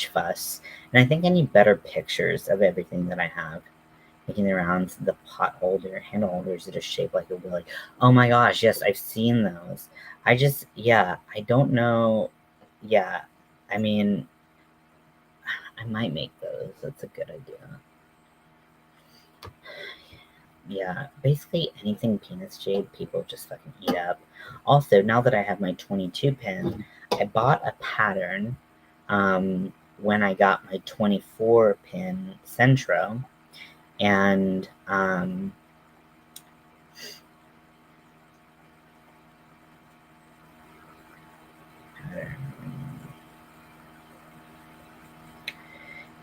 fuss. And I think I need better pictures of everything that I have. Making the rounds, the pot holder, handle holders that are shaped like a willy. Oh my gosh, yes, I've seen those. I don't know. Yeah, I mean, I might make those. That's a good idea. Yeah, basically anything penis shaped, people just fucking eat up. Also, now that I have my 22 pin, I bought a pattern when I got my 24 pin Centro, and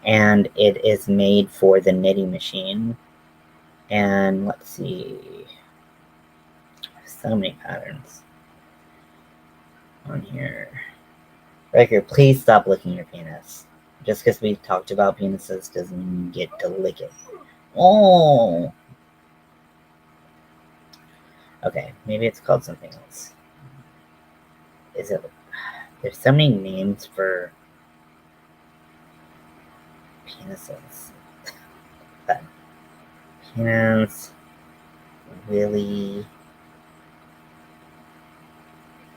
and it is made for the knitting machine. And let's see, so many patterns on here. Riker, please stop licking your penis. Just because we talked about penises doesn't mean you get to lick it. Oh! Okay, maybe it's called something else. Is it? There's so many names for penises. But penis, Willy,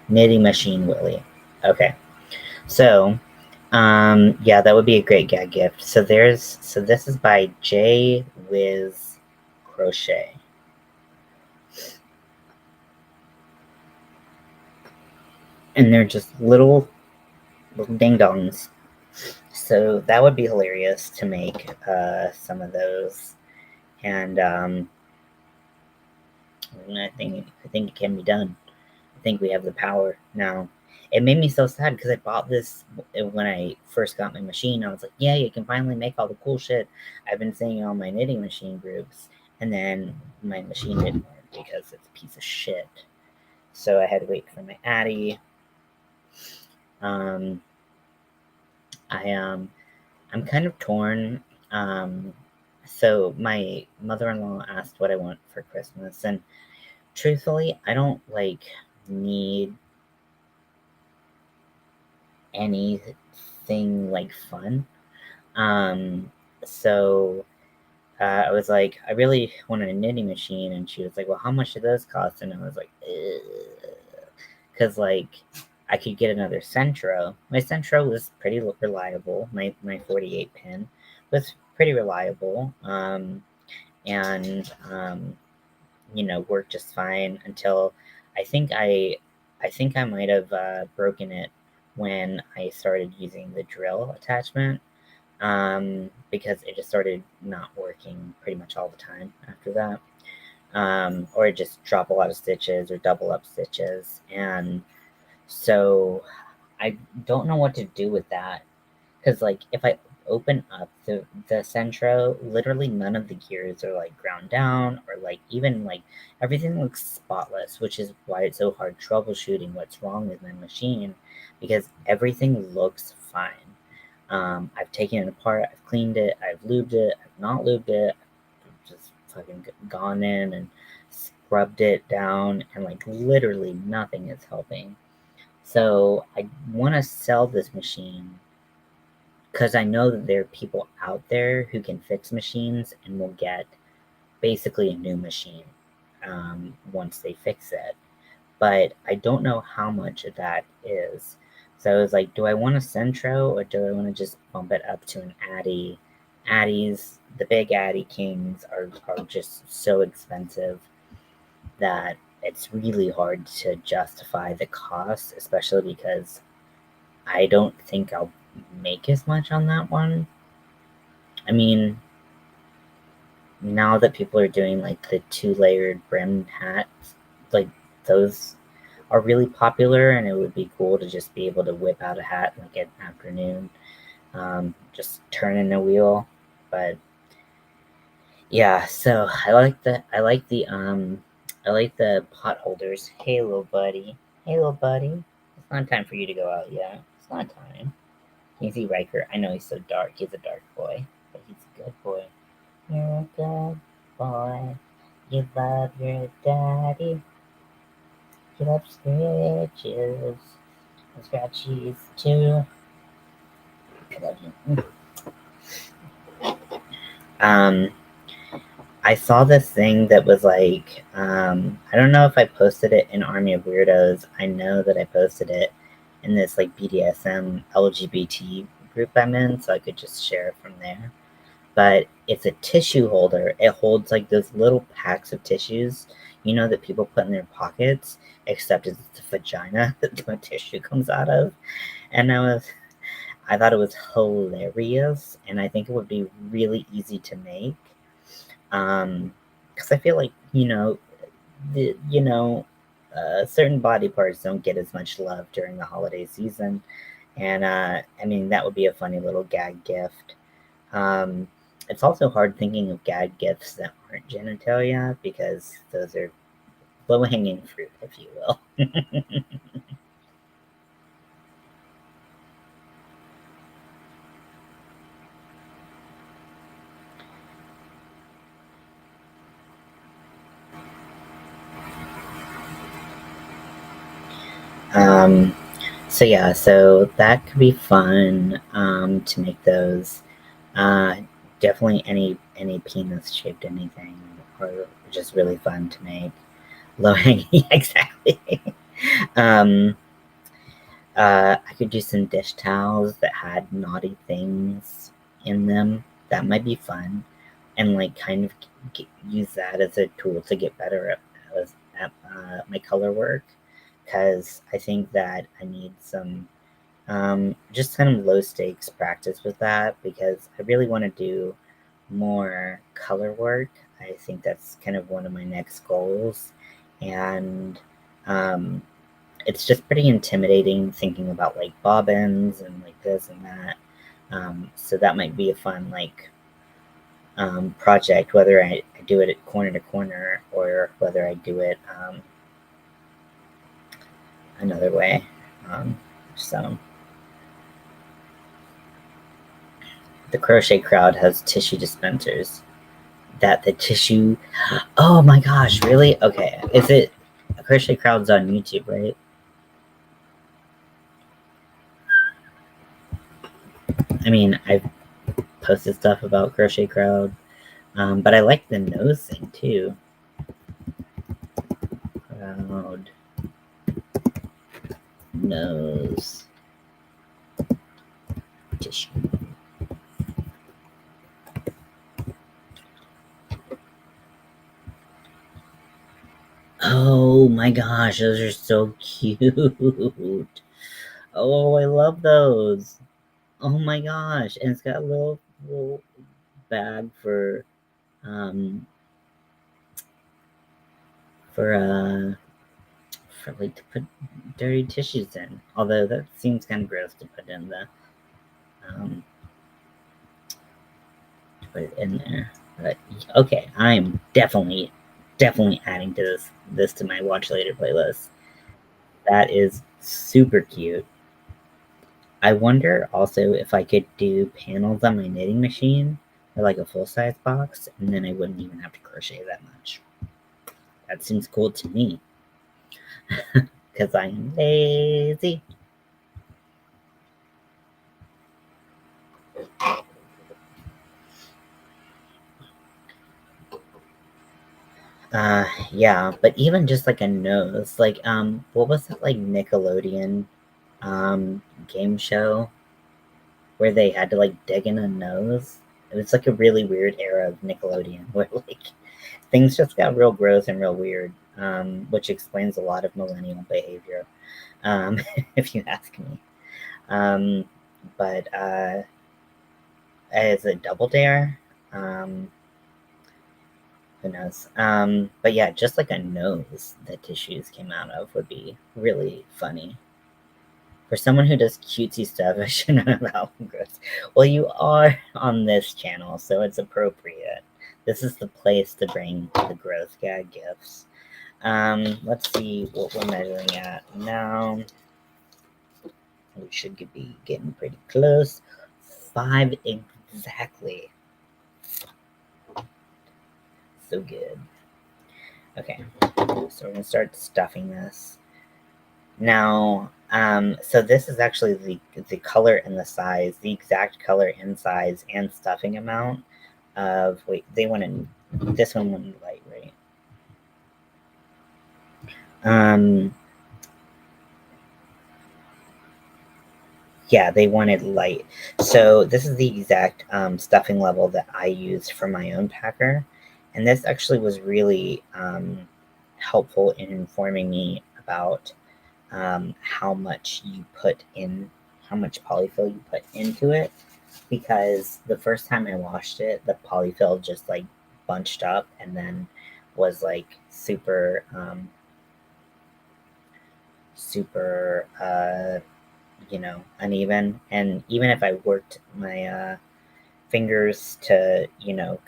knitting machine Willy. Okay, so yeah, that would be a great gag gift. So this is by J Wiz Crochet. And they're just little ding dongs. So that would be hilarious to make some of those. And I think it can be done. I think we have the power now. It made me so sad because I bought this when I first got my machine. I was like, yeah, you can finally make all the cool shit I've been seeing in all my knitting machine groups. And then my machine didn't work because it's a piece of shit. So I had to wait for my Addy. Um, I'm kind of torn. So my mother-in-law asked what I want for Christmas, and truthfully, I don't like need anything like fun. So I was like, I really wanted a knitting machine, and she was like, well, how much do those cost? And I was like, because like I could get another Centro. My Centro was pretty reliable. My 48 pin was pretty reliable, and worked just fine until I think I might have broken it when I started using the drill attachment, because it just started not working pretty much all the time after that, or it just drop a lot of stitches or double up stitches, and so I don't know what to do with that, because like if I open up the Centro, literally none of the gears are like ground down or like even like everything looks spotless, which is why it's so hard troubleshooting what's wrong with my machine because everything looks fine. I've taken it apart, I've cleaned it, I've lubed it, I've not lubed it, I've just fucking gone in and scrubbed it down, and like literally nothing is helping. So I want to sell this machine because I know that there are people out there who can fix machines and will get basically a new machine once they fix it. But I don't know how much of that is. So I was like, do I want a Centro or do I want to just bump it up to an Addy? Addies, the big Addy Kings are just so expensive that it's really hard to justify the cost, especially because I don't think I'll make as much on that one. I mean, now that people are doing like the 2-layered brimmed hats, like those are really popular, and it would be cool to just be able to whip out a hat like at afternoon, just turning a wheel. But yeah, so I like the pot holders. Hey little buddy. Hey little buddy. It's not time for you to go out yet. It's not time. Can you see Riker? I know he's so dark. He's a dark boy, but he's a good boy. You're a good boy. You love your daddy. You love scratches. And scratchies too. I love you. Um, I saw this thing that was like, I don't know if I posted it in Army of Weirdos. I know that I posted it in this like BDSM LGBT group I'm in, so I could just share it from there. But it's a tissue holder. It holds like those little packs of tissues, that people put in their pockets, except it's the vagina that the tissue comes out of. And I thought it was hilarious, and I think it would be really easy to make. Because I feel like the, certain body parts don't get as much love during the holiday season, and I mean that would be a funny little gag gift. Um, it's also hard thinking of gag gifts that aren't genitalia because those are low hanging fruit, if you will. um, so yeah, so that could be fun to make those. Uh, Definitely any penis shaped anything are just really fun to make. Low hanging, exactly. um, I could do some dish towels that had naughty things in them. That might be fun, and like kind of use that as a tool to get better at my color work. Because I think that I need some just kind of low stakes practice with that because I really want to do more color work. I think that's kind of one of my next goals, and um, it's just pretty intimidating thinking about like bobbins and like this and that. So that might be a fun like project, whether I do it at corner to corner or whether I do it another way. So the crochet crowd has tissue dispensers. That the tissue. Oh my gosh! Really? Okay. Is it crochet crowd's on YouTube, right? I mean, I've posted stuff about crochet crowd, but I like the nose thing too. Crowd nose tissue. Oh my gosh, those are so cute. Oh, I love those. Oh my gosh, and it's got a little bag um for for like to put dirty tissues in. Although that seems kind of gross to put in the um put it in there. But okay, I'm definitely adding to this to my watch later playlist. That is super cute. I wonder also if I could do panels on my knitting machine or like a full size box, and then I wouldn't even have to crochet that much. That seems cool to me because I'm lazy. Yeah, but even just like a nose, like what was that like Nickelodeon game show where they had to like dig in a nose? It was like a really weird era of Nickelodeon where like things just got real gross and real weird, which explains a lot of millennial behavior, if you ask me. Um, but as a Double Dare, um, who knows? But yeah, just like a nose that tissues came out of would be really funny. For someone who does cutesy stuff, I should know about gross. Well, you are on this channel, so it's appropriate. This is the place to bring the growth gag gifts. Let's see what we're measuring at now. We should be getting pretty close. 5 exactly. So good. Okay, so we're gonna start stuffing this. Now, so this is actually the color and the size, the exact color and size and stuffing amount of, wait, they wanted, this one wanted light, right? Yeah, they wanted light. So this is the exact stuffing level that I used for my own packer. And this actually was really helpful in informing me about how much you put in, how much polyfill you put into it. Because the first time I washed it, the polyfill just like bunched up and then was like super, super uneven. And even if I worked my fingers to,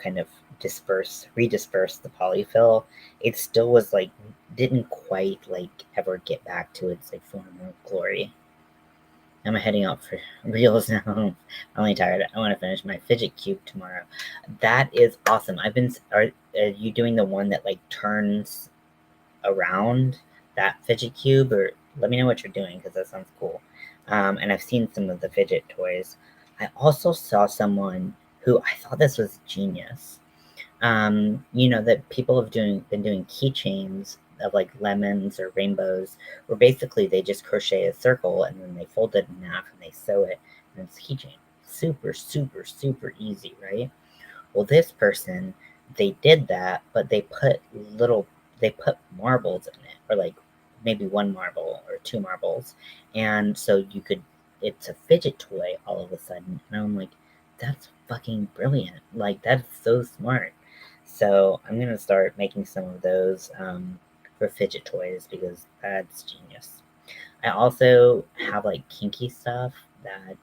kind of redisperse the polyfill, it still was like, didn't quite like ever get back to its like former glory. I'm heading out for reels now. I'm really tired. I want to finish my fidget cube tomorrow. That is awesome. Are you doing the one that like turns around, that fidget cube, or let me know what you're doing because that sounds cool. And I've seen some of the fidget toys. I also saw someone who I thought this was genius. That people have been doing keychains of like lemons or rainbows, where basically they just crochet a circle and then they fold it in half and they sew it, and it's a keychain. Super, super, super easy, right? Well, this person, they did that, but they put marbles in it, or like maybe one marble or two marbles. And so it's a fidget toy all of a sudden. And I'm like, that's fucking brilliant. Like, that's so smart. So I'm going to start making some of those for fidget toys because that's genius. I also have like kinky stuff that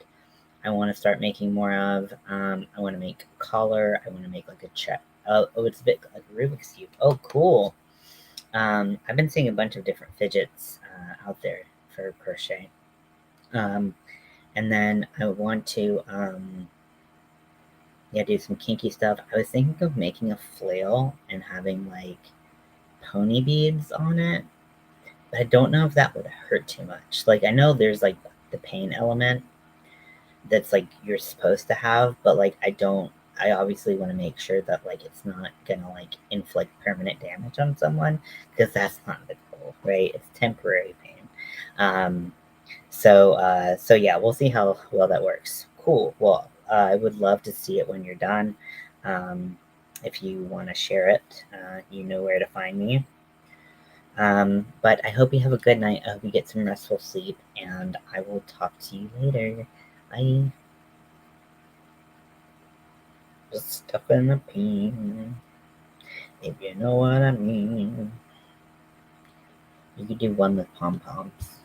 I want to start making more of. I want to make a collar. I want to make like a check. Oh, it's a bit like a Rubik's Cube. Oh, cool. I've been seeing a bunch of different fidgets out there for crochet. Um, and then I want to, yeah, do some kinky stuff. I was thinking of making a flail and having like pony beads on it, but I don't know if that would hurt too much. Like, I know there's like the pain element that's like you're supposed to have, but like I obviously want to make sure that like it's not gonna like inflict permanent damage on someone, because that's not the goal, right? It's temporary pain. Um so yeah, we'll see how well that works. Cool. Well, I would love to see it when you're done. Um if you want to share it, you know where to find me. But I hope you have a good night. I hope you get some restful sleep, and I will talk to you later. Bye. Just stuff in the pin, if you know what I mean. You could do one with pom poms.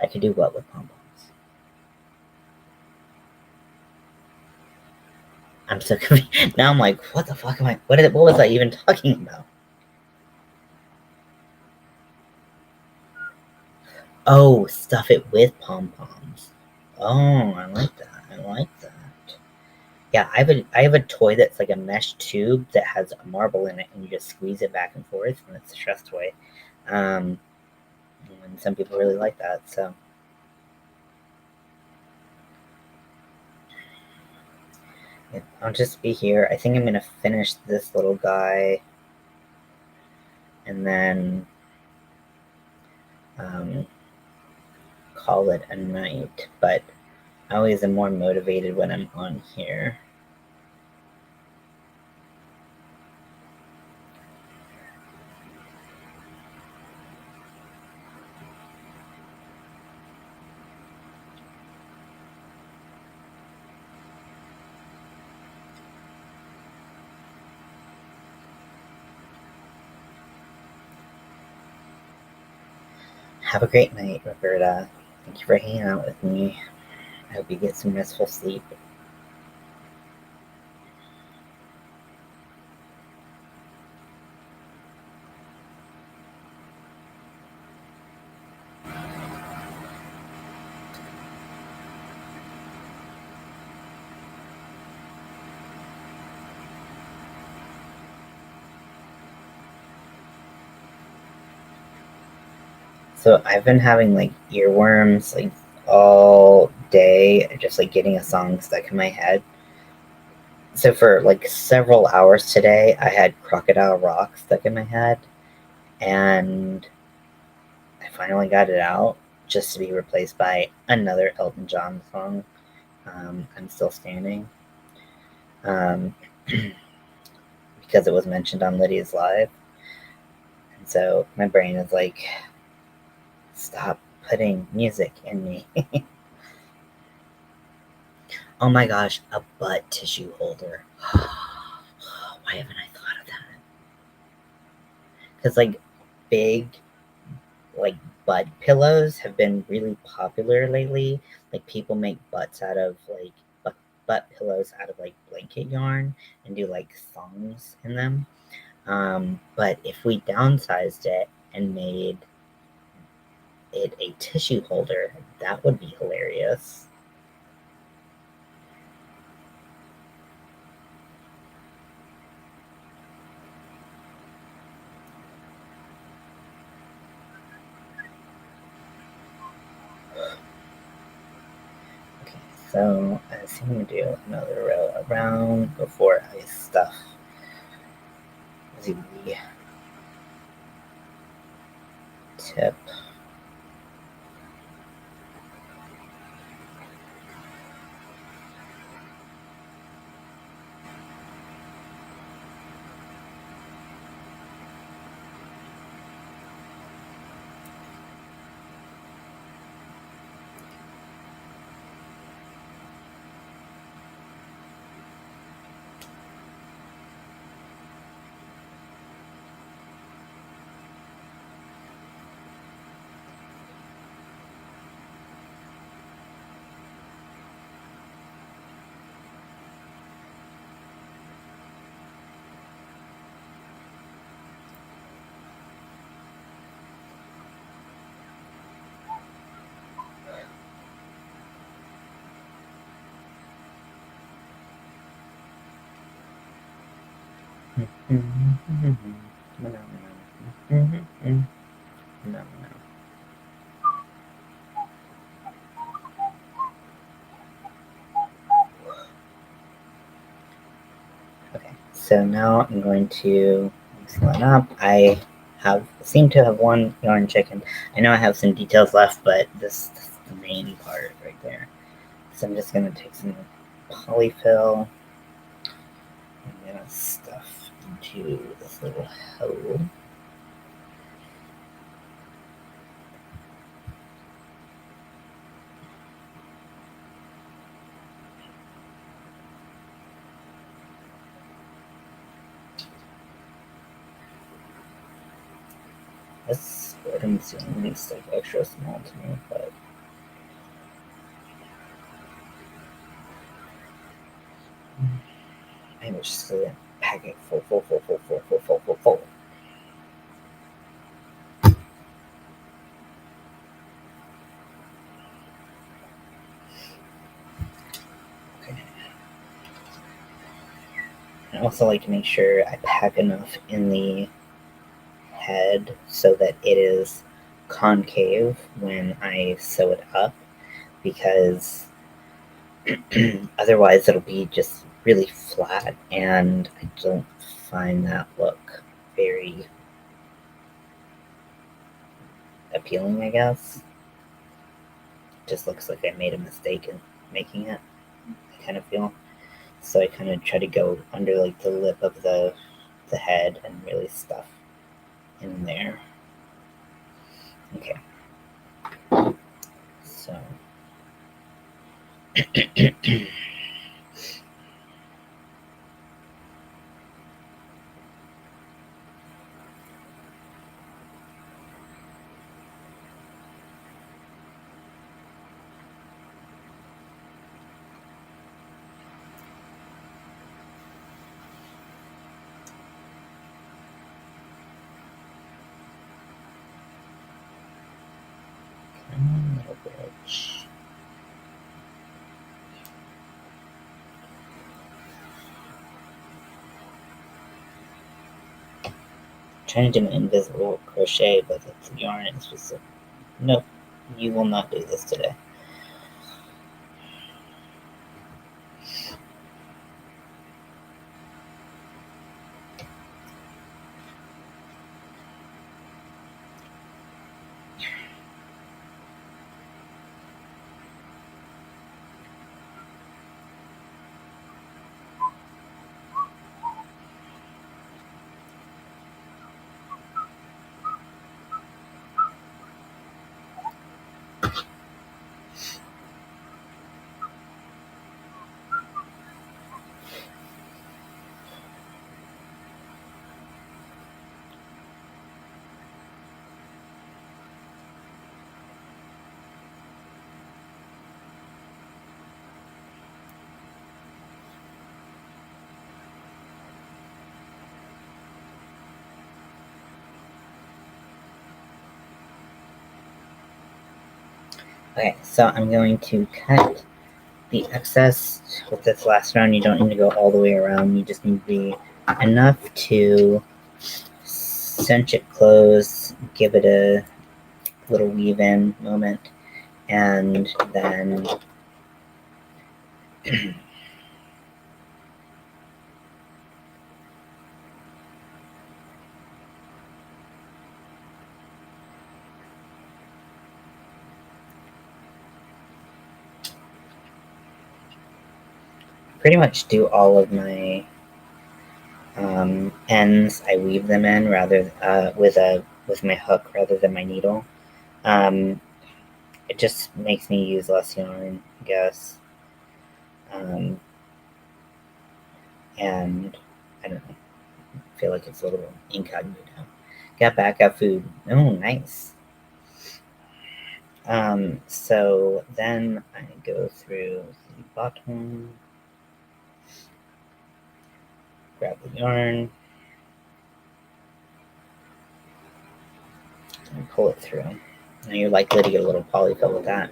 I could do what with pom poms? I'm so confused. Now I'm like, what the fuck am I? What was I even talking about? Oh, stuff it with pom poms. Oh, I like that. I like that. Yeah, I have a toy that's like a mesh tube that has a marble in it, and you just squeeze it back and forth, and it's a stress toy. Um, and some people really like that. So yeah, I'll just be here. I think I'm gonna finish this little guy, and then um, call it a night. But I always am more motivated when I'm on here. Have a great night, Roberta. Thank you for hanging out with me. I hope you get some restful sleep. So I've been having like earworms like all day, just like getting a song stuck in my head. So for like several hours today, I had Crocodile Rock stuck in my head, and I finally got it out just to be replaced by another Elton John song. I'm Still Standing, um, because it was mentioned on Lydia's Live. And so my brain is like, stop putting music in me. Oh my gosh, a butt tissue holder. Why haven't I thought of that? Because like big, like butt pillows have been really popular lately. Like people make butts out of like butt pillows out of like blanket yarn and do like thongs in them. But if we downsized it and made it a tissue holder, that would be hilarious. Okay, so I think I'm gonna do another row around before I stuff the tip. Okay, so now I'm going to mix one up. I seem to have one yarn chicken. I know I have some details left, but this is the main part right there. So I'm just gonna take some polyfill. I'm gonna stuff into this little hole. This bottom seems like extra small to me, but I'm just gonna pack it full. Okay. I also like to make sure I pack enough in the head so that it is concave when I sew it up, because otherwise it'll be just really flat, and I don't find that look very appealing, I guess. Just looks like I made a mistake in making it, I kind of feel. So I kind of try to go under like the lip of the head and really stuff in there. Okay. So come on, little bitch. Trying to do an invisible crochet, but the yarn is just like, nope, you will not do this today. Okay, so I'm going to cut the excess with this last round. You don't need to go all the way around. You just need to be enough to cinch it close, give it a little weave in moment, and then pretty much do all of my ends. I weave them in rather with my hook rather than my needle. Um, it just makes me use less yarn, I guess. Um, and I don't know. I feel like it's a little incognito. Got back, got food. Oh, nice. So then I go through the bottom, grab the yarn, and pull it through. Now you're likely to get a little polyfill with that.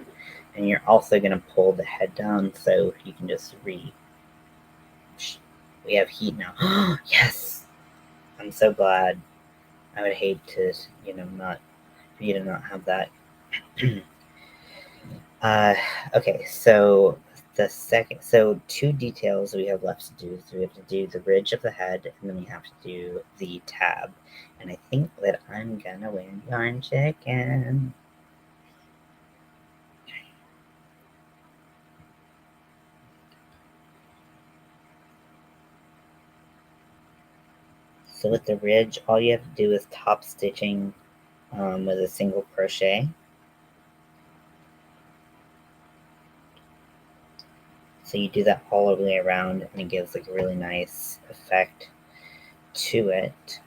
And you're also going to pull the head down so you can just we have heat now. Yes! I'm so glad. I would hate to, not for you to not have that. uh, okay, so so two details we have left to do. So we have to do the ridge of the head, and then we have to do the tab. And I think that I'm gonna wear yarn chicken. So with the ridge, all you have to do is top stitching with a single crochet. So you do that all the way around, and it gives like a really nice effect to it.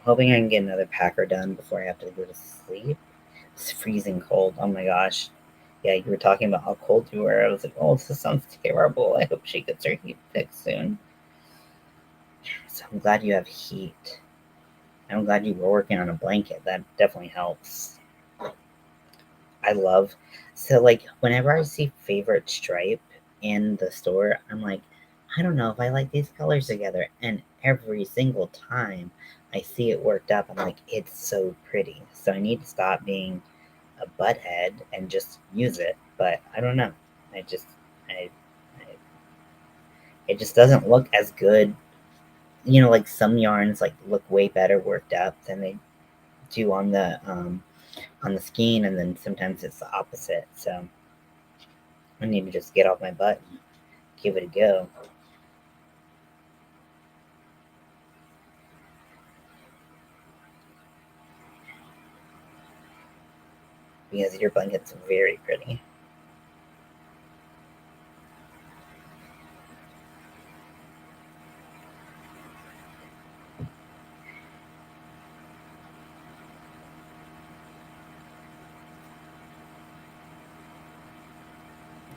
hoping I can get another packer done before I have to go to sleep. It's freezing cold. Oh my gosh. Yeah, you were talking about how cold you were. I was like, oh, this sounds terrible. I hope she gets her heat fixed soon. So I'm glad you have heat. I'm glad you were working on a blanket. That definitely helps. I love, so like whenever I see favorite stripe in the store, I'm like, I don't know if I like these colors together. And every single time I see it worked up, I'm like, it's so pretty. So I need to stop being a butthead and just use it. But I don't know. I just, I, it just doesn't look as good. You know, like some yarns like look way better worked up than they do on the skein, and then sometimes it's the opposite. So I need to just get off my butt and give it a go. Because your blanket's very pretty.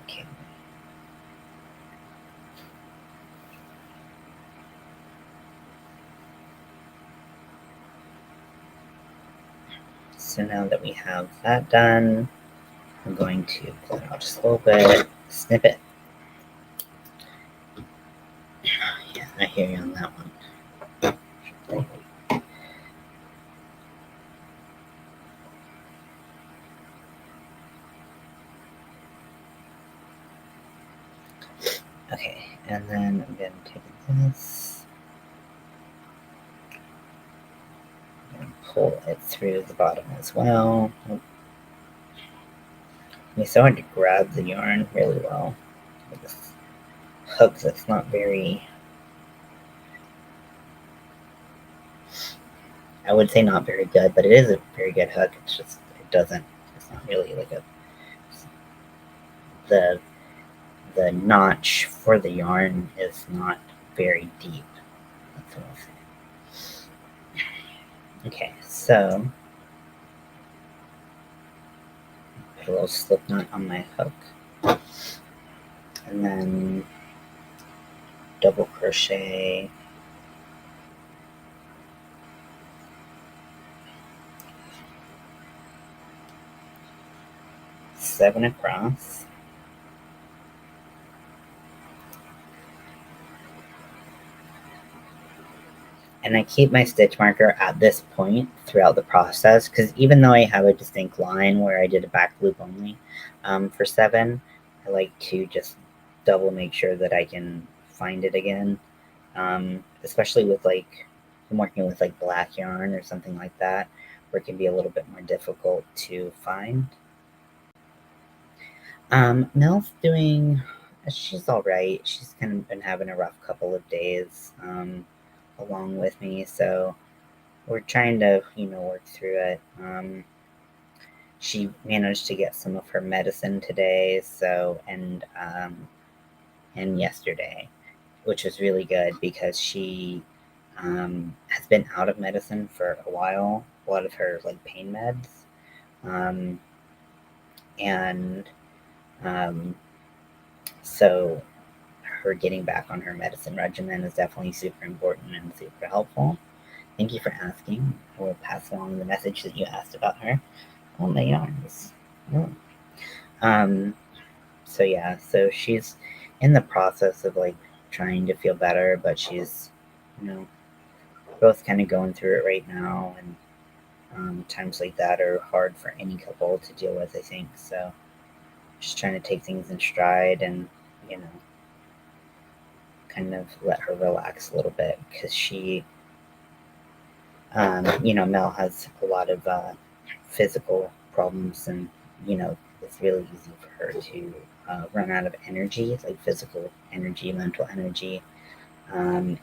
Okay. So now that we have that done, I'm going to pull it out just a little bit, snip it. Yeah, I hear you on that one. Okay, and then I'm going to take this and pull it through the bottom as well. It's so hard to grab the yarn really well with this hook that's not very, I would say not very good, but it is a very good hook. It's just, it's not really like the the notch for the yarn is not very deep. That's what I'll say. Okay, so put a little slip knot on my hook, and then double crochet seven across. And I keep my stitch marker at this point throughout the process, because even though I have a distinct line where I did a back loop only for 7, I like to just double make sure that I can find it again, especially with like, I'm working with like black yarn or something like that, where it can be a little bit more difficult to find. Mel's doing, she's all right. She's kind of been having a rough couple of days along with me, so we're trying to, work through it. She managed to get some of her medicine today, so and yesterday, which was really good because she has been out of medicine for a while. A lot of her like pain meds, um, and um, so her getting back on her medicine regimen is definitely super important and super helpful. Thank you for asking. I will pass along the message that you asked about her. Oh, my yarns. Oh. Um, so yeah, so she's in the process of like trying to feel better, but she's, you know, both kind of going through it right now, and times like that are hard for any couple to deal with, I think. So just trying to take things in stride and, you know, kind of let her relax a little bit, because she, Mel has a lot of physical problems, and, it's really easy for her to run out of energy, like physical energy, mental energy, and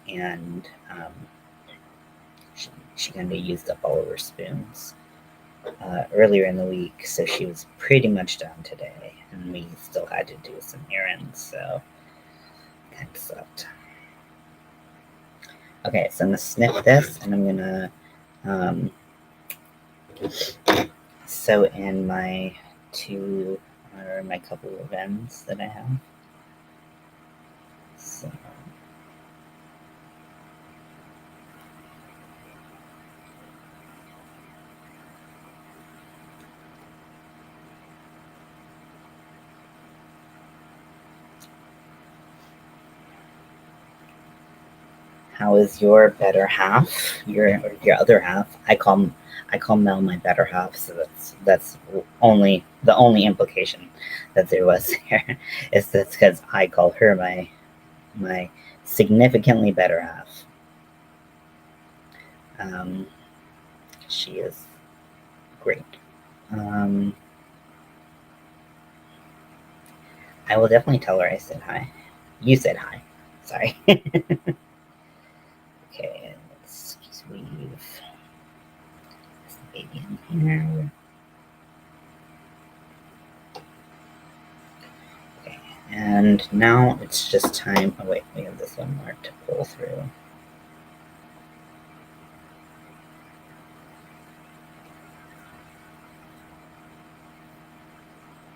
she kind of used up all of her spoons earlier in the week, so she was pretty much done today, and we still had to do some errands, so kind of sucked. Okay, so I'm gonna snip this, and I'm gonna So in my my couple of ends that I have. So how is your better half? Your other half? I call Mel my better half, so that's only the only implication that there was here is that's because I call her my significantly better half. Um, she is great. Um, I will definitely tell her I said hi. You said hi. Sorry. Okay, let's just weave this baby in here. Okay, and now it's just time. Oh, wait, we have this one more to pull through.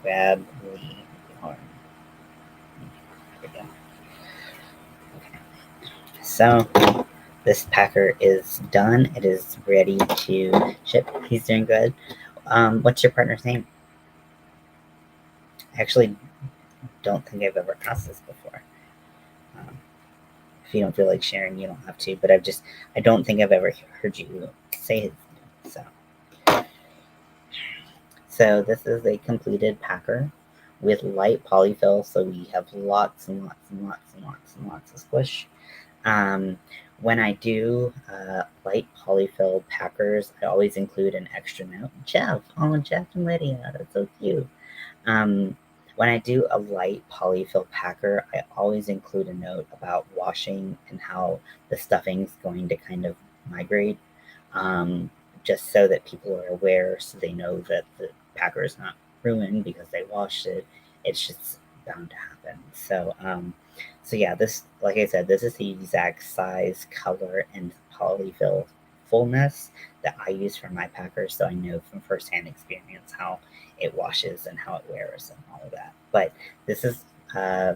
Grab the yarn. There we go. Okay, so this packer is done. It is ready to ship. He's doing good. What's your partner's name? I actually don't think I've ever asked this before. Um, if you don't feel like sharing, you don't have to. But I don't think I've ever heard you say his name. So this is a completed packer with light polyfill. So we have lots and lots and lots and lots and lots of squish. When I do light polyfill packers, I always include an extra note. Jeff, oh, Jeff and Lydia, that's so cute. When I do a light polyfill packer, I always include a note about washing and how the stuffing is going to kind of migrate, um, just so that people are aware, so they know that the packer is not ruined because they washed it. It's just bound to happen. So yeah, this, like I said, this is the exact size, color, and polyfill fullness that I use for my packers, so I know from firsthand experience how it washes and how it wears and all of that. But this is uh,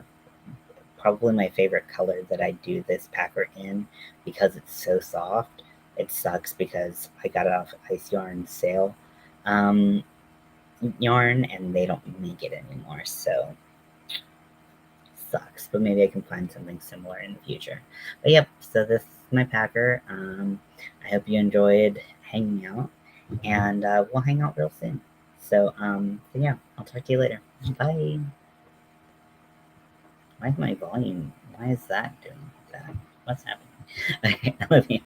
probably my favorite color that I do this packer in because it's so soft. It sucks because I got it off Ice Yarn sale yarn and they don't make it anymore. So sucks, but maybe I can find something similar in the future. But yep, so this is my packer. I hope you enjoyed hanging out, and we'll hang out real soon. So yeah, I'll talk to you later. Bye. Why is my volume? Why is that doing that? What's happening? Okay, I love you.